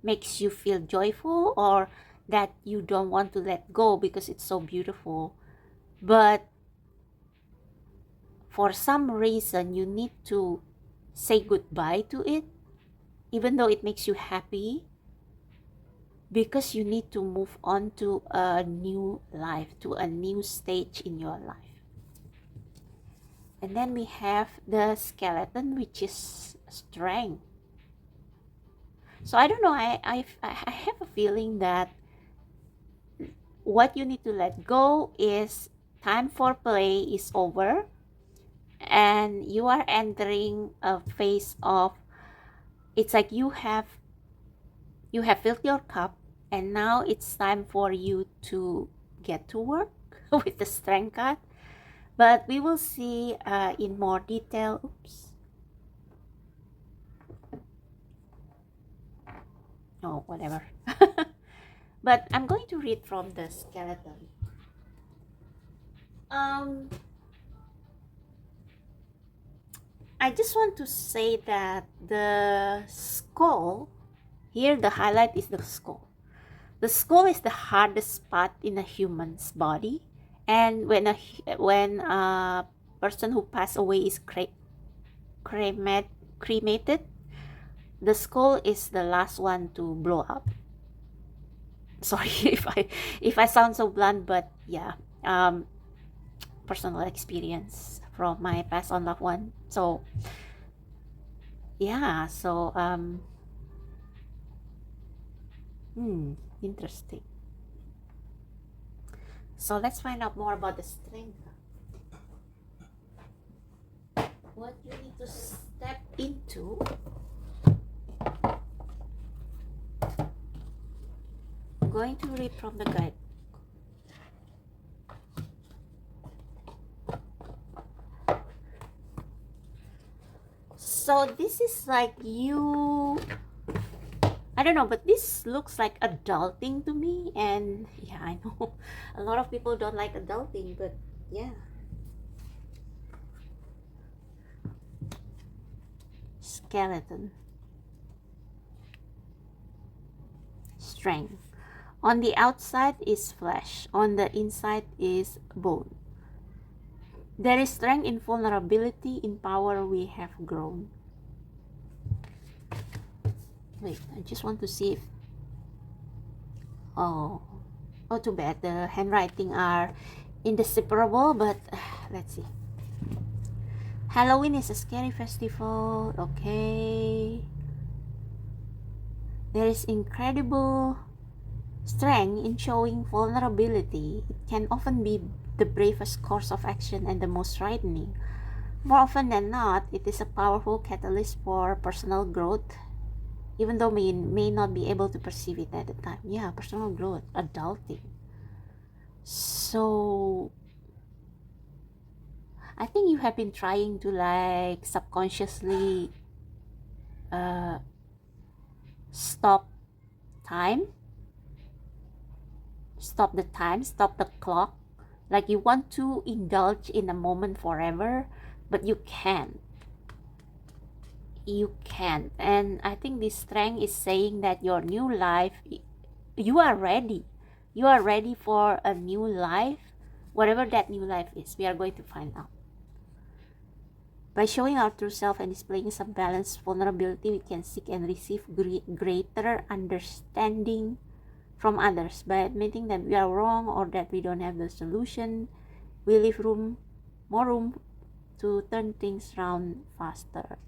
S1: makes you feel joyful or that you don't want to let go because it's so beautiful, but for some reason you need to say goodbye to it even though it makes you happy, because you need to move on to a new life, to a new stage in your life. And then we have the skeleton, which is strength. So I don't know, I have a feeling that what you need to let go is time for play is over, and you are entering a phase of, it's like you have filled your cup, and now it's time for you to get to work with the strength card. But we will see in more detail. Oops. Oh, whatever. But I'm going to read from the skeleton. I just want to say that the skull, here the highlight is the skull. The skull is the hardest spot in a human's body, and when a person who passed away is cremated, the skull is the last one to blow up. Sorry if I sound so blunt, but yeah, personal experience from my past on loved one. So yeah, so interesting. So let's find out more about the strength. What you need to step into. I'm going to read from the guide. So this is like you, I don't know, but this looks like adulting to me. And yeah, I know a lot of people don't like adulting, but yeah. Skeleton. Strength. On the outside is flesh, on the inside is bone. There is strength in vulnerability, in power we have grown. Wait, I just want to see if... Oh, too bad. The handwriting are indecipherable, but let's see. Halloween is a scary festival. Okay. There is incredible strength in showing vulnerability. It can often be the bravest course of action and the most frightening. More often than not, it is a powerful catalyst for personal growth, even though we may not be able to perceive it at the time. Yeah, personal growth, adulting. So I think you have been trying to like subconsciously stop the clock. Like you want to indulge in a moment forever, but you can't. And I think this strength is saying that your new life, you are ready for a new life, whatever that new life is. We are going to find out. By showing our true self and displaying some balanced vulnerability, we can seek and receive greater understanding from others. By admitting that we are wrong or that we don't have the solution, we leave more room to turn things around faster.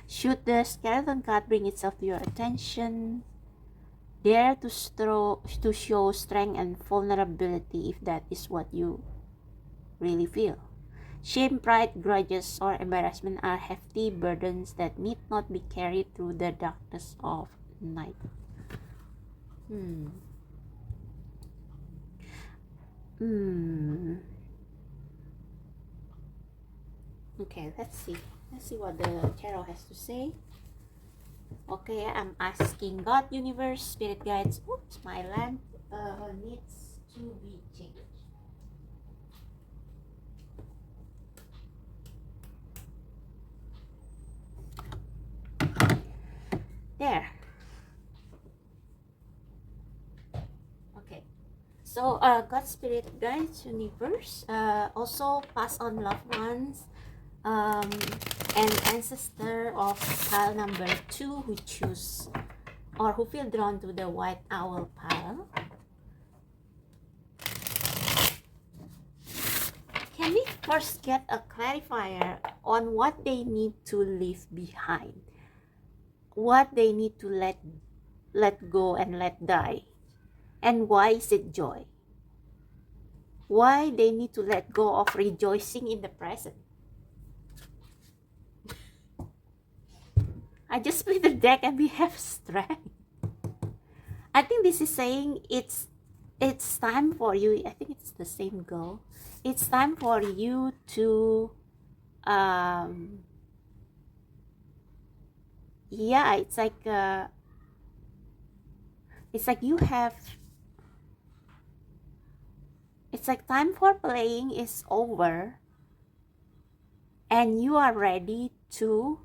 S1: Should the skeleton card bring itself to your attention, dare to show strength and vulnerability if that is what you really feel. Shame, pride, grudges, or embarrassment are hefty burdens that need not be carried through the darkness of night. Okay, let's see. Let's see what the tarot has to say. Okay, I'm asking God, universe, spirit guides. Oops, my lamp needs to be changed. There. Okay. So, God, spirit guides, universe. Also, pass on loved ones. An ancestor of pile number 2 who choose or who feel drawn to the white owl pile. Can we first get a clarifier on what they need to leave behind? What they need to let go and let die? And why is it joy? Why they need to let go of rejoicing in the present? I just split the deck and we have strength. I think this is saying it's time for you. I think it's the same goal. It's time for you to yeah, it's like you have, it's like time for playing is over and you are ready to,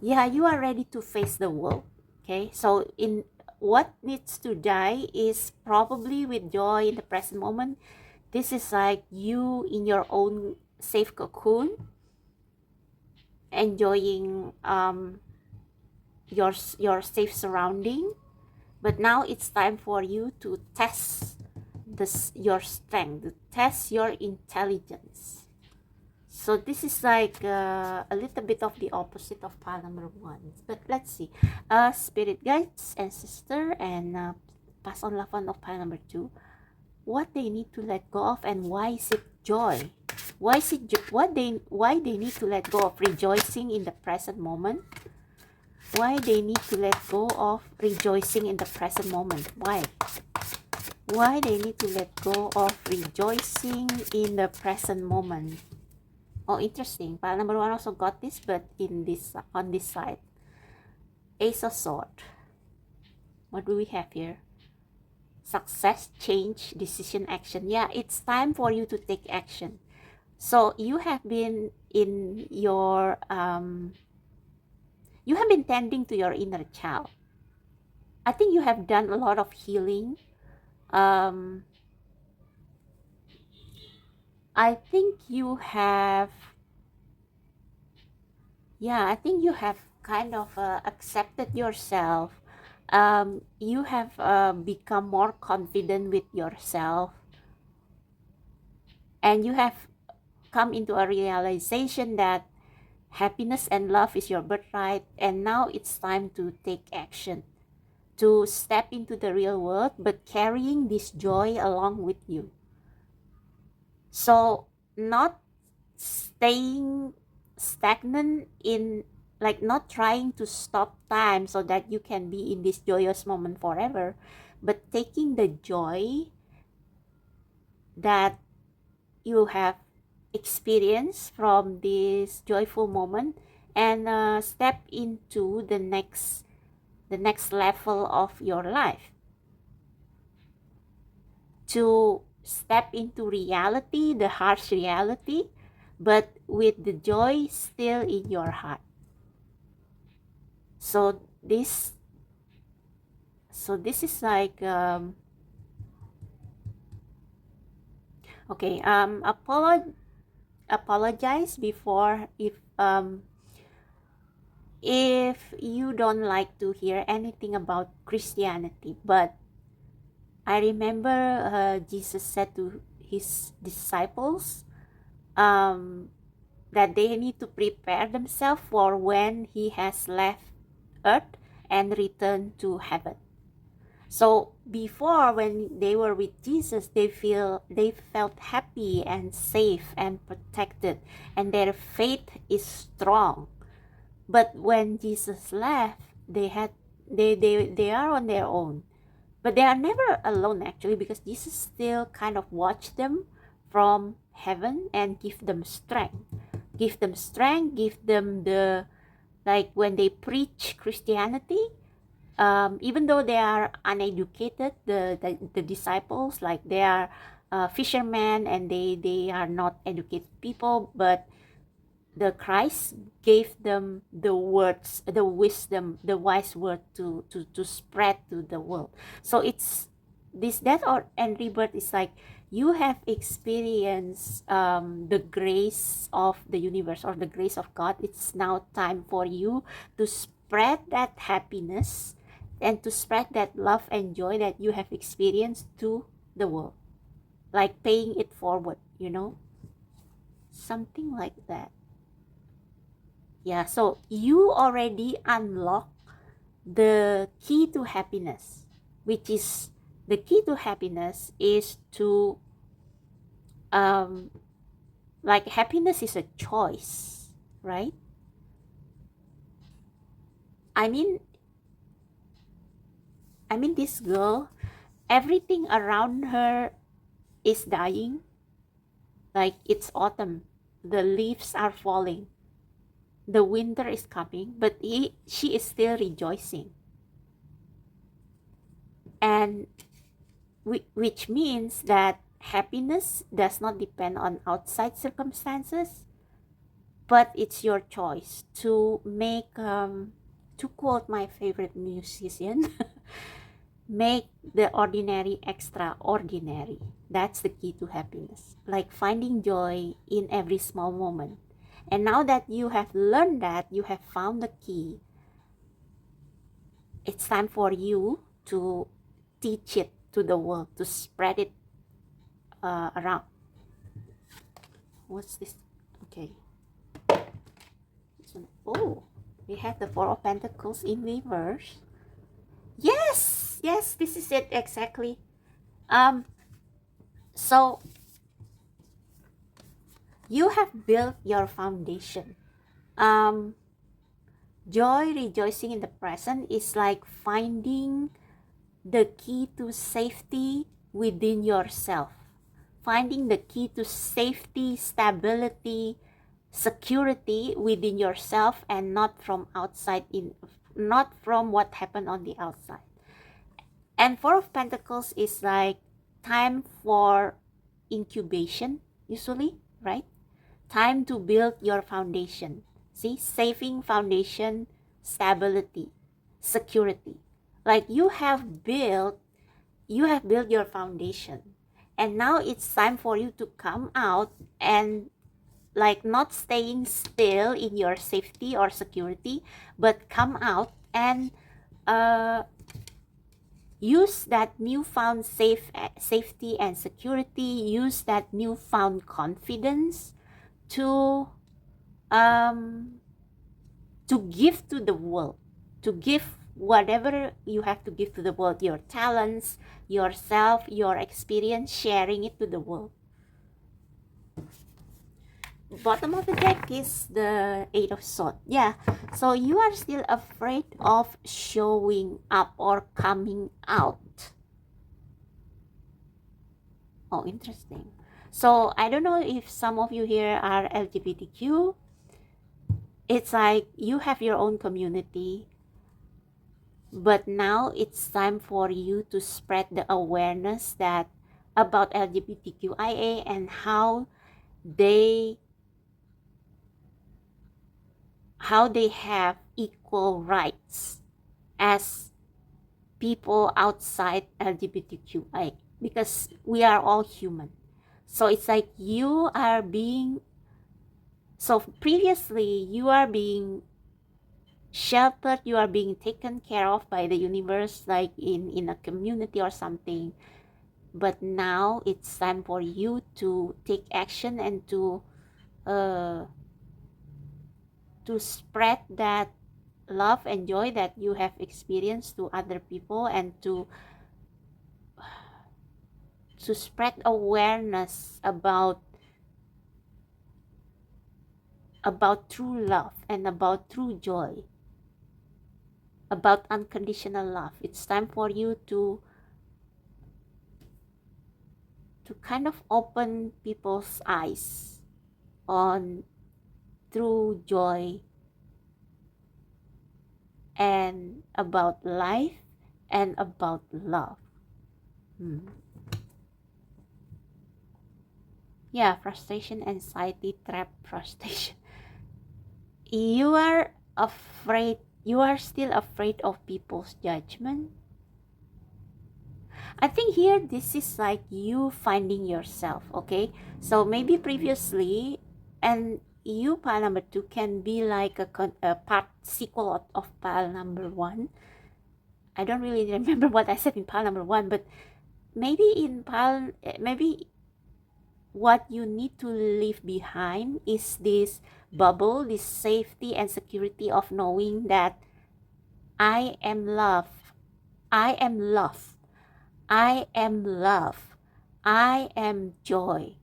S1: you are ready to face the world. Okay, so in what needs to die is probably with joy in the present moment. This is like you in your own safe cocoon, enjoying your safe surrounding, but now it's time for you to test your strength, to test your intelligence. So this is like a little bit of the opposite of pile number 1. But let's see. Spirit guides, ancestor, and pass on love one of pile number 2. What they need to let go of and why is it joy? Why is it why they need to let go of rejoicing in the present moment? Why they need to let go of rejoicing in the present moment? Why? Why they need to let go of rejoicing in the present moment? Oh, interesting. Pile number 1 also got this, but in this on this side. Ace of Swords. What do we have here? Success, change, decision, action. Yeah, it's time for you to take action. So you have been in your you have been tending to your inner child. I think you have done a lot of healing. I think you have, I think you have kind of accepted yourself. You have become more confident with yourself, and you have come into a realization that happiness and love is your birthright, and now it's time to take action, to step into the real world, but carrying this joy along with you. So not staying stagnant in, like not trying to stop time so that you can be in this joyous moment forever, but taking the joy that you have experienced from this joyful moment and step into the next level of your life, to step into reality, the harsh reality, but with the joy still in your heart. So this is like Okay, apologize before if you don't like to hear anything about Christianity, but I remember Jesus said to his disciples that they need to prepare themselves for when he has left earth and returned to heaven. So before, when they were with Jesus, they felt happy and safe and protected, and their faith is strong. But when Jesus left, they are on their own. But they are never alone, actually, because Jesus still kind of watch them from heaven and give them strength. Give them strength, give them the, like when they preach Christianity, even though they are uneducated, the disciples, like they are fishermen and they are not educated people, but the Christ gave them the words, the wisdom, the wise word to spread to the world. So it's this death or and rebirth is like you have experienced the grace of the universe or the grace of God. It's now time for you to spread that happiness and to spread that love and joy that you have experienced to the world, like paying it forward, something like that. Yeah, so you already unlock the key to happiness, which is the key to happiness is to like happiness is a choice, right? I mean this girl, everything around her is dying. Like it's autumn, the leaves are falling, the winter is coming, but she is still rejoicing. And which means that happiness does not depend on outside circumstances, but it's your choice to make, to quote my favorite musician, make the ordinary extraordinary. That's the key to happiness, like finding joy in every small moment. And now that you have learned that, you have found the key, it's time for you to teach it to the world, to spread it around. What's this? Okay. Oh, we have the Four of Pentacles in reverse. Yes, this is it exactly. So you have built your foundation. Joy, rejoicing in the present is like finding the key to safety within yourself. Finding the key to safety, stability, security within yourself, and not from outside, not from what happened on the outside. And Four of Pentacles is like time for incubation, usually, right? Time to build your foundation. See, saving foundation, stability, security. Like you have built your foundation, and now it's time for you to come out and like not staying still in your safety or security, but come out and use that newfound safety and security, use that newfound confidence to give to the world, to give whatever you have to give to the world, your talents, yourself, your experience, sharing it to the world. Bottom of the deck is the Eight of Swords. Yeah, so you are still afraid of showing up or coming out. Oh, interesting. So I don't know if some of you here are LGBTQ. It's like you have your own community, but now it's time for you to spread the awareness that about LGBTQIA and how they have equal rights as people outside LGBTQIA, because we are all human. So it's like you are being, so previously you are being sheltered, you are being taken care of by the universe, like in a community or something. But now it's time for you to take action and uh, to spread that love and joy that you have experienced to other people, and to spread awareness about true love and about true joy, about unconditional love. It's time for you to kind of open people's eyes on true joy and about life and about love. Yeah, frustration, anxiety, trap, frustration. You are afraid, you are still afraid of people's judgment. I think here this is like you finding yourself, okay? So maybe previously, and you, pile number 2, can be like a part sequel of pile number 1. I don't really remember what I said in pile number 1, but maybe in pile, maybe what you need to leave behind is this bubble, this safety and security of knowing that I am love, I am love, I am love, I am joy.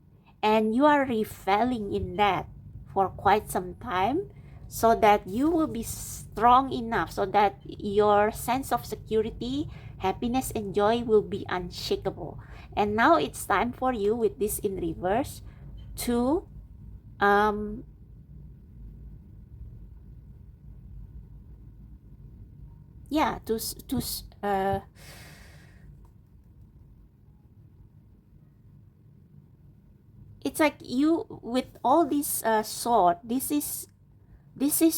S1: And you are reveling in that for quite some time, so that you will be strong enough, so that your sense of security, happiness, and joy will be unshakable. And now it's time for you, with this in reverse, to yeah, it's like you, with all this sword, this is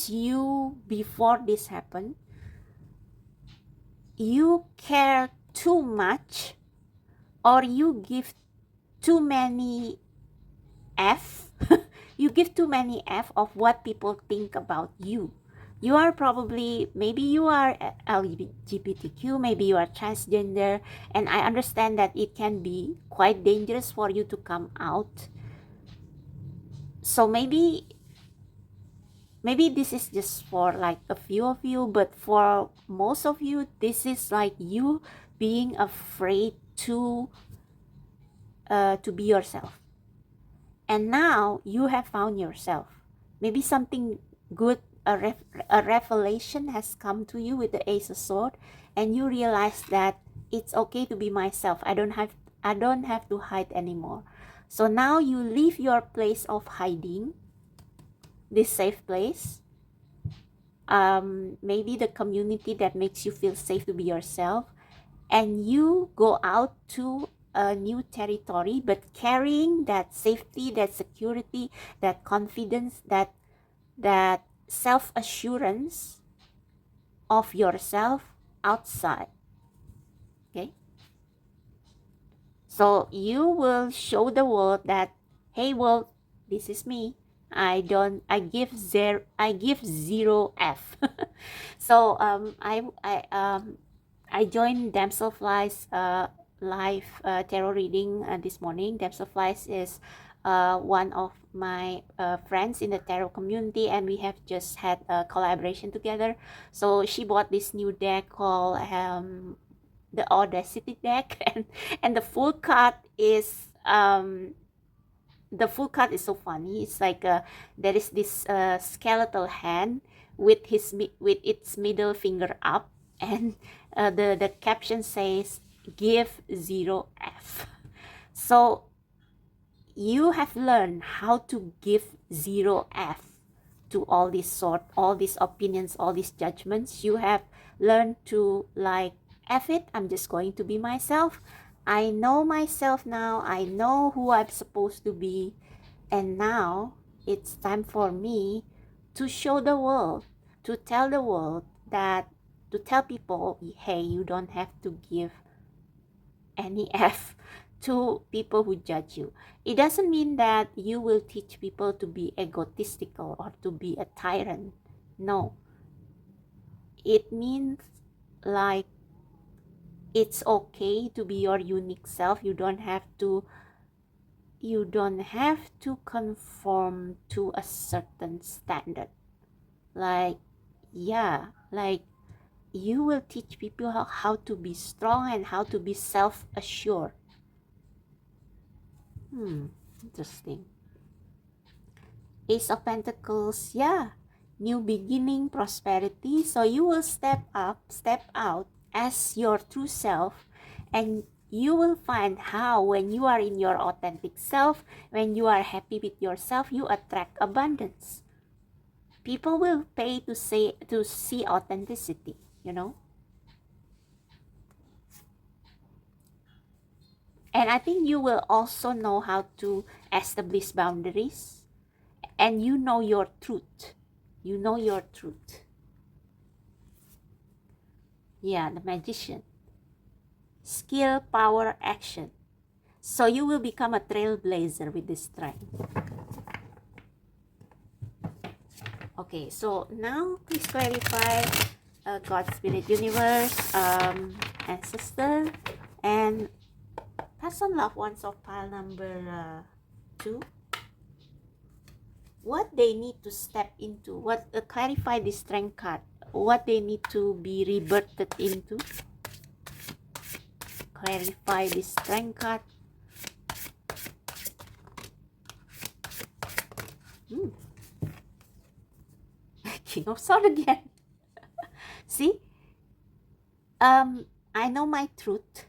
S1: you before this happened. You care too much, or you give too many F. You give too many F of what people think about you. You are probably, maybe you are LGBTQ, maybe you are transgender, and I understand that it can be quite dangerous for you to come out. So maybe this is just for like a few of you, but for most of you, this is like you being afraid to be yourself. And now you have found yourself. Maybe something good, a revelation has come to you with the Ace of Swords, and you realize that it's okay to be myself. I don't have to hide anymore. So now you leave your place of hiding, this safe place, maybe the community that makes you feel safe to be yourself, and you go out to a new territory, but carrying that safety, that security, that confidence, that self-assurance of yourself outside. Okay, so you will show the world that, hey world, this is me. I give zero F. So I joined Damselfly's live tarot reading this morning. Damselflies is one of my friends in the tarot community, and we have just had a collaboration together. So she bought this new deck called the Audacity deck, and the full card is so funny. It's like there is this skeletal hand with its middle finger up, and the caption says, "Give zero F." So you have learned how to give zero F to all these opinions, all these judgments. You have learned to, like, F it, I'm just going to be myself. I know myself now. I know who I'm supposed to be. And now it's time for me to show the world, to tell the world that, to tell people, hey, you don't have to give any F to people who judge you. It doesn't mean that you will teach people to be egotistical or to be a tyrant. No. It means like it's okay to be your unique self. You don't have to conform to a certain standard. Like, yeah, like you will teach people how to be strong and how to be self-assured. Interesting. Ace of Pentacles, yeah. New beginning, prosperity. So you will step out as your true self, and you will find how when you are in your authentic self, when you are happy with yourself, you attract abundance. People will pay to see authenticity, you know. And I think you will also know how to establish boundaries, and you know your truth. You know your truth. Yeah, the Magician. Skill, power, action. So you will become a trailblazer with this strength. Okay, so now please clarify God, Spirit, Universe, Ancestor, and Person, Loved Ones of pile number 2. What they need to step into, what clarify the strength card, what they need to be rebirthed into. Clarify the strength card. King of Swords again. See, I know my truth,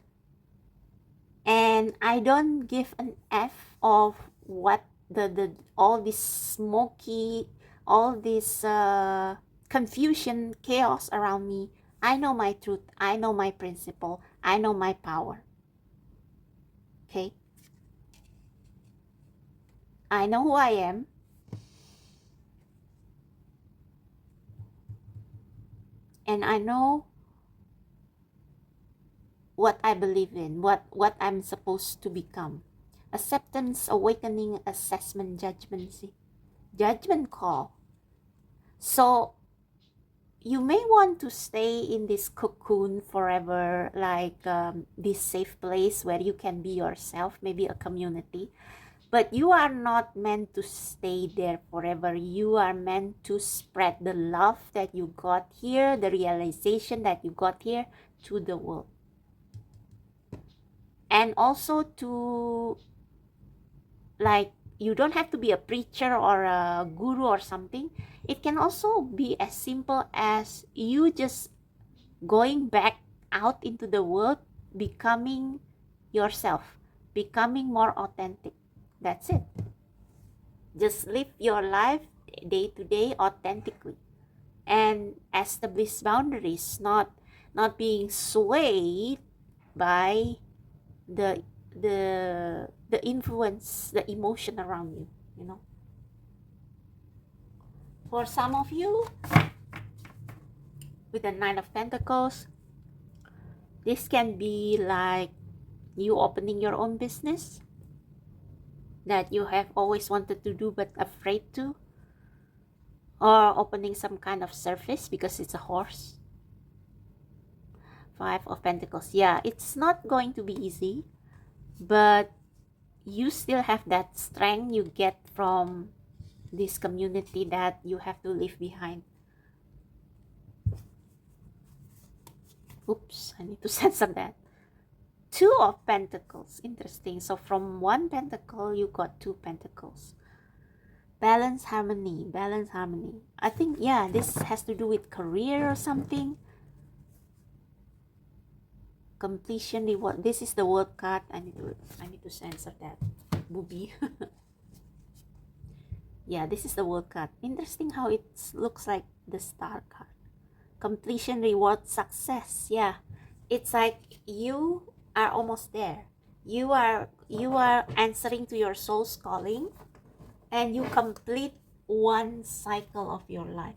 S1: and I don't give an F of what the all this smoky, all this confusion, chaos around me. I know my truth. I know my principle. I know my power. Okay. I know who I am. And I know what I believe in, what I'm supposed to become. Acceptance, awakening, assessment, judgment. See? Judgment call. So you may want to stay in this cocoon forever, like this safe place where you can be yourself, maybe a community. But you are not meant to stay there forever. You are meant to spread the love that you got here, the realization that you got here to the world. And also to, like, you don't have to be a preacher or a guru or something. It can also be as simple as you just going back out into the world, becoming yourself, becoming more authentic. That's it. Just live your life day to day authentically and establish boundaries, not being swayed by the influence, the emotion around you, you know. For some of you, with the Nine of Pentacles, this can be like you opening your own business that you have always wanted to do but afraid to, or opening some kind of service because it's a horse. Five of Pentacles. Yeah, it's not going to be easy, but you still have that strength you get from this community that you have to leave behind. Oops, I need to censor that. Two of Pentacles. Interesting. So from one pentacle, you got two pentacles. Balance, harmony. Balance, harmony. I think, yeah, this has to do with career or something. Completion, reward. This is the world card. I need to censor that. Booby. Yeah, this is the world card. Interesting how it looks like the star card. Completion, reward, success. Yeah, it's like you are almost there. You are answering to your soul's calling, and you complete one cycle of your life.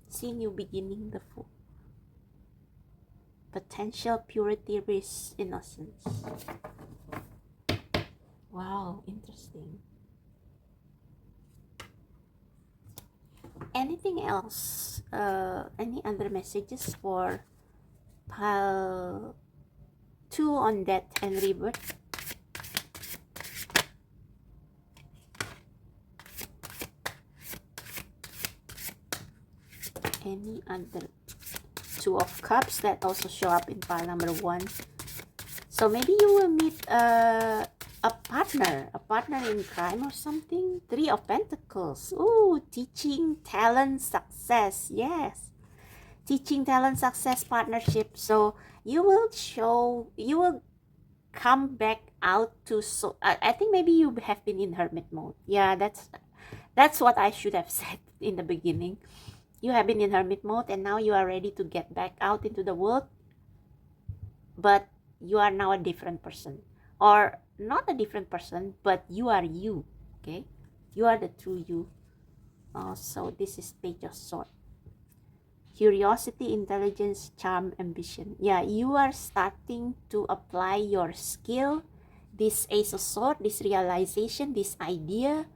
S1: See, new beginning, the Fool. Potential, purity, risk, innocence. Wow, interesting. Anything else? Any other messages for pile 2 on death and rebirth? Any other? 2 of cups that also show up in pile number 1. So maybe you will meet a partner in crime or something. 3 of pentacles. Ooh, teaching, talent, success. Yes, teaching, talent, success, partnership. So you will come back out to, so I think maybe you have been in hermit mode. Yeah, that's what I should have said in the beginning. You have been in hermit mode and now you are ready to get back out into the world, but you are now a different person, or not a different person, but you are you. Okay, you are the true you. So this is Page of Swords. Curiosity, intelligence, charm, ambition. Yeah, you are starting to apply your skill, this Ace of Swords, this realization, this idea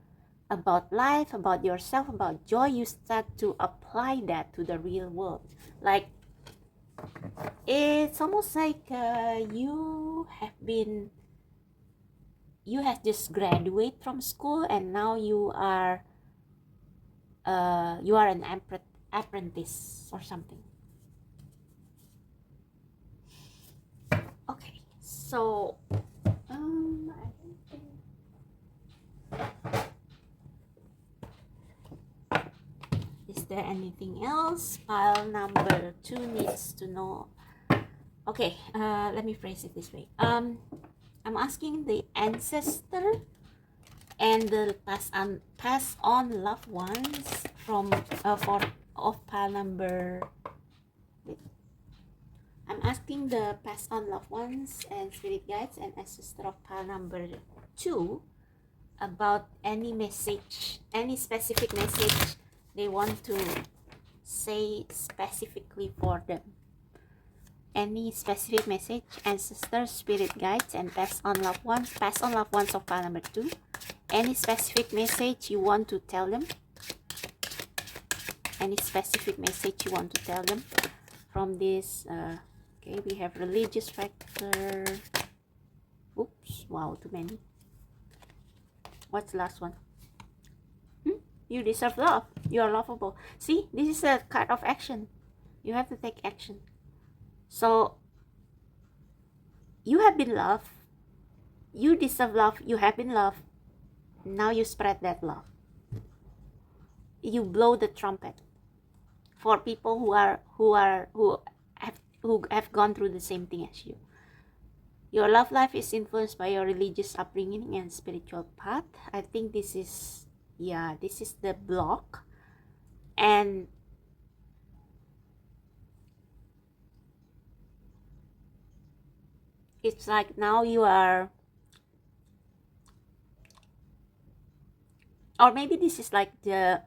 S1: about life, about yourself, about joy. You start to apply that to the real world. Like, it's almost like you have just graduated from school and now you are an apprentice or something. Okay, so I don't think... Is there anything else pile number 2 needs to know? Okay, let me phrase it this way. I'm asking the ancestor and the pass on loved ones from for of pile number... I'm asking the pass on loved ones and spirit guides and ancestor of pile number 2 about any message, any specific message they want to say specifically for them. Any specific message, ancestors, spirit guides, and pass on loved ones of pile number 2. Any specific message you want to tell them? Any specific message you want to tell them from this? Okay, we have religious factor. Oops, wow, too many. What's the last one? You deserve love. You are lovable. See, this is a card of action. You have to take action. So, you have been loved. You deserve love. You have been loved. Now you spread that love. You blow the trumpet for people who have gone through the same thing as you. Your love life is influenced by your religious upbringing and spiritual path. I think this is the block. And it's like now you are, or maybe this is like the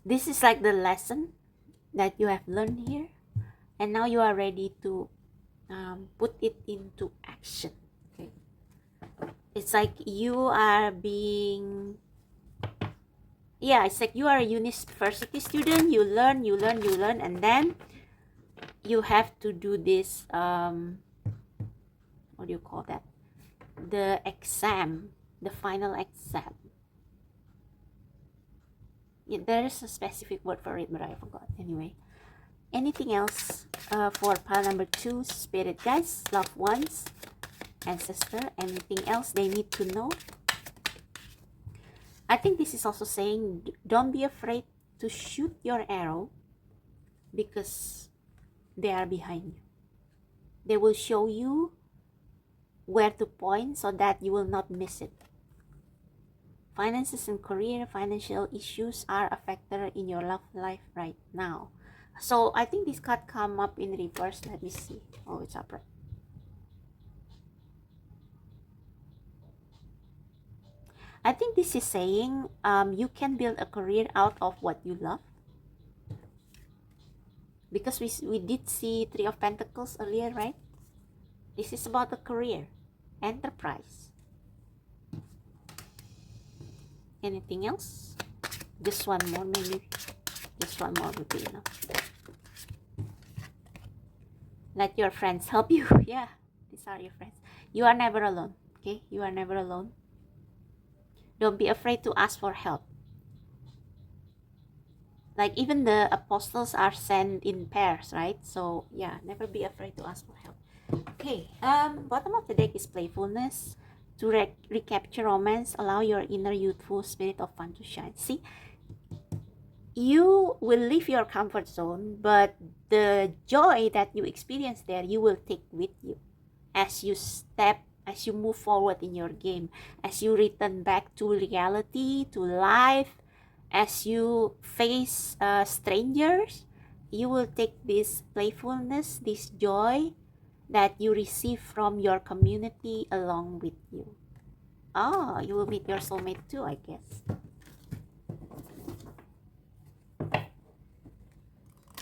S1: lesson that you have learned here, and now you are ready to put it into action. Okay, it's like you are being, it's like you are a university student. You learn, and then you have to do this what do you call that, the exam, the final exam. There is a specific word for it, but I forgot. Anyway, anything else for pile number 2, spirit guides, loved ones, ancestor? Anything else they need to know? I think this is also saying, don't be afraid to shoot your arrow because they are behind you. They will show you where to point so that you will not miss it. Finances and career, financial issues are a factor in your love life right now. So I think this card come up in reverse. Let me see. Oh, it's upright. I think this is saying you can build a career out of what you love. Because we did see 3 of Pentacles earlier, right? This is about a career, enterprise. Anything else? Just one more, maybe. Just one more would be enough. Let your friends help you. Yeah, these are your friends. You are never alone. Okay, you are never alone. Don't be afraid to ask for help. Like even the apostles are sent in pairs, right? So yeah, never be afraid to ask for help. Okay, bottom of the deck is playfulness. To recapture romance, allow your inner youthful spirit of fun to shine. See, you will leave your comfort zone, but the joy that you experience there, you will take with you as you move forward in your game, as you return back to reality, to life, as you face strangers. You will take this playfulness, this joy that you receive from your community along with you. Oh, you will meet your soulmate too, I guess.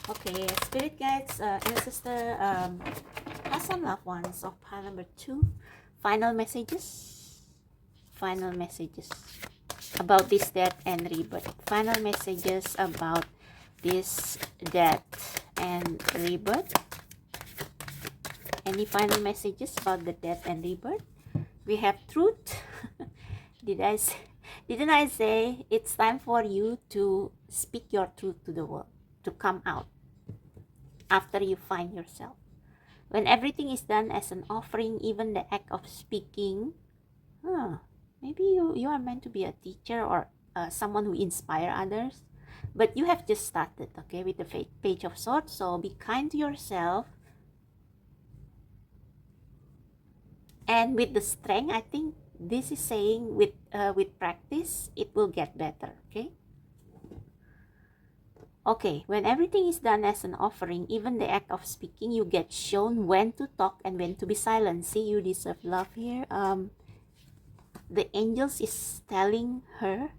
S1: Okay, spirit guides, ancestor, past and loved ones of pile number 2. Final messages. Final messages about this death and rebirth. Final messages about this death and rebirth. Any final messages about the death and rebirth? We have truth. Didn't I say it's time for you to speak your truth to the world, to come out after you find yourself? When everything is done as an offering, even the act of speaking, maybe you are meant to be a teacher or someone who inspire others, but you have just started, okay, with the Page of Swords. So be kind to yourself, and with the strength, I think this is saying with practice it will get better. Okay, when everything is done as an offering, even the act of speaking, you get shown when to talk and when to be silent. See, you deserve love here. The angels is telling her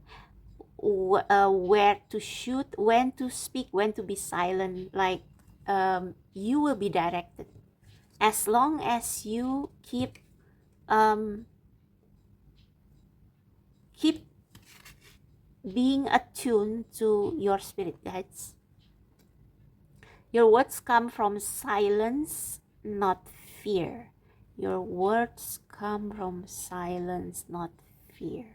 S1: where to shoot, when to speak, when to be silent. Like you will be directed as long as you keep being attuned to your spirit guides. Your words come from silence, not fear. Your words come from silence, not fear.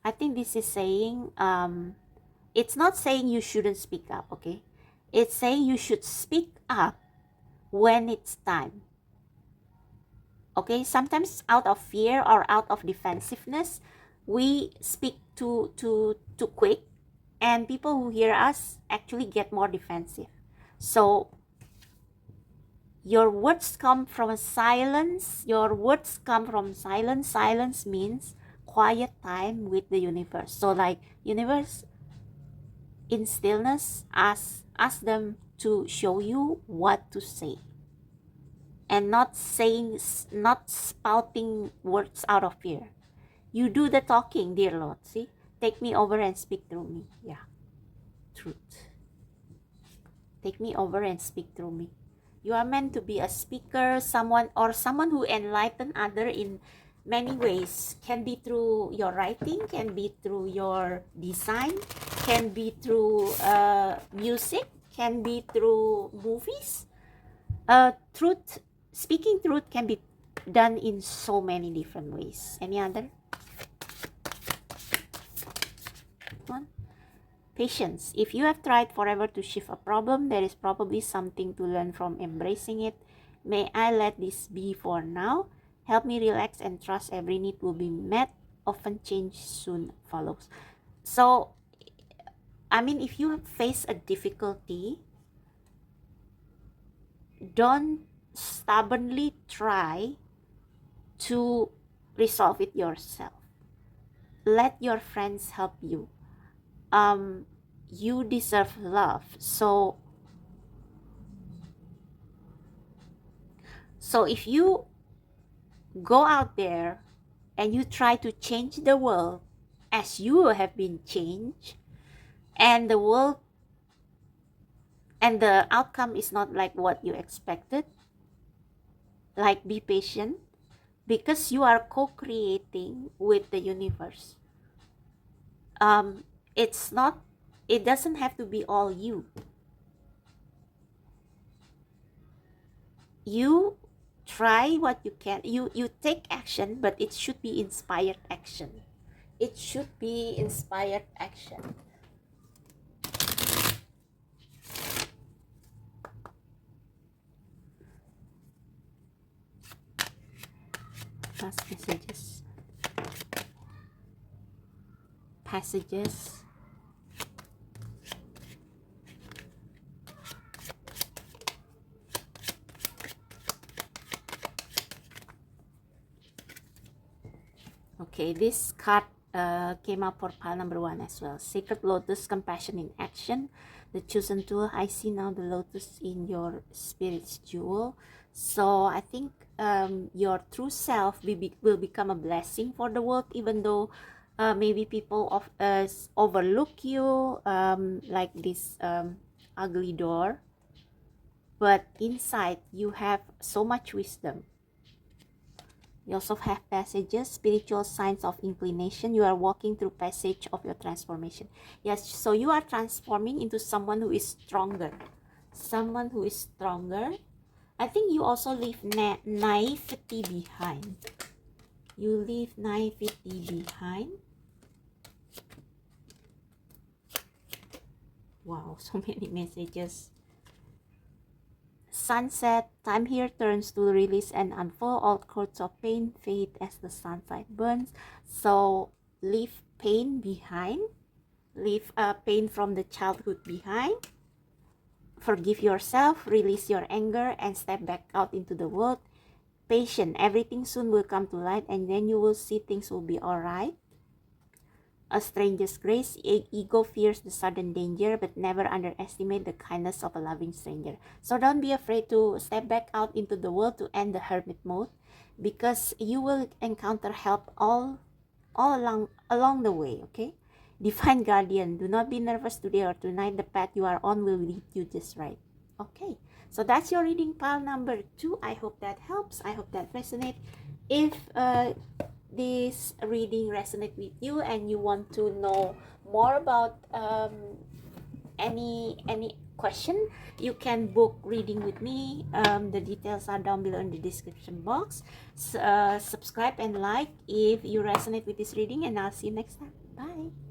S1: I think this is saying, it's not saying you shouldn't speak up, okay? It's saying you should speak up when it's time. Okay, sometimes out of fear or out of defensiveness, we speak too quick, and people who hear us actually get more defensive. So your words come from silence. Your words come from silence. Silence means quiet time with the universe. So like, universe, in stillness, ask them to show you what to say, and not spouting words out of fear. You do the talking, dear Lord. See, take me over and speak through me. Yeah, truth. Take me over and speak through me. You are meant to be a speaker, someone who enlighten other in many ways. Can be through your writing, can be through your design, can be through music, can be through movies. Speaking truth can be done in so many different ways. Any other one? Patience. If you have tried forever to shift a problem, there is probably something to learn from embracing it. May I let this be for now. Help me relax and trust every need will be met. Often change soon follows. So, I mean, if you face a difficulty, don't stubbornly try to resolve it yourself. Let your friends help you. You deserve love. So if you go out there and you try to change the world as you have been changed, and the world and the outcome is not like what you expected, like, be patient, because you are co-creating with the universe. it's not, it doesn't have to be all you. You try what you can. You take action, but it should be inspired action. It should be inspired action. Past messages. Passages. Okay, this card came up for pile number 1 as well. Sacred Lotus, compassion in action. The chosen tool. I see now the lotus in your spirit's jewel. So I think your true self will become a blessing for the world, even though maybe people of us overlook you, like this ugly door. But inside you have so much wisdom. You also have passages, spiritual signs of inclination. You are walking through passage of your transformation. Yes, so you are transforming into someone who is stronger. Someone who is stronger. I think you also leave naivety behind. You leave naivety behind. Wow, so many messages. Sunset, time here turns to release and unfold all cords of pain, fade as the sunlight burns. So leave pain behind, leave pain from the childhood behind, forgive yourself, release your anger, and step back out into the world. Patient, everything soon will come to light, and then you will see things will be alright. A stranger's grace. Ego fears the sudden danger, but never underestimate the kindness of a loving stranger. So don't be afraid to step back out into the world to end the hermit mode, because you will encounter help all along the way. Okay, divine guardian, do not be nervous today or tonight. The path you are on will lead you just right. Okay, so that's your reading pile number 2. I hope that helps. I hope that resonates. If this reading resonate with you and you want to know more about any question, you can book reading with me. The details are down below in the description box. Subscribe and like if you resonate with this reading, and I'll see you next time. Bye.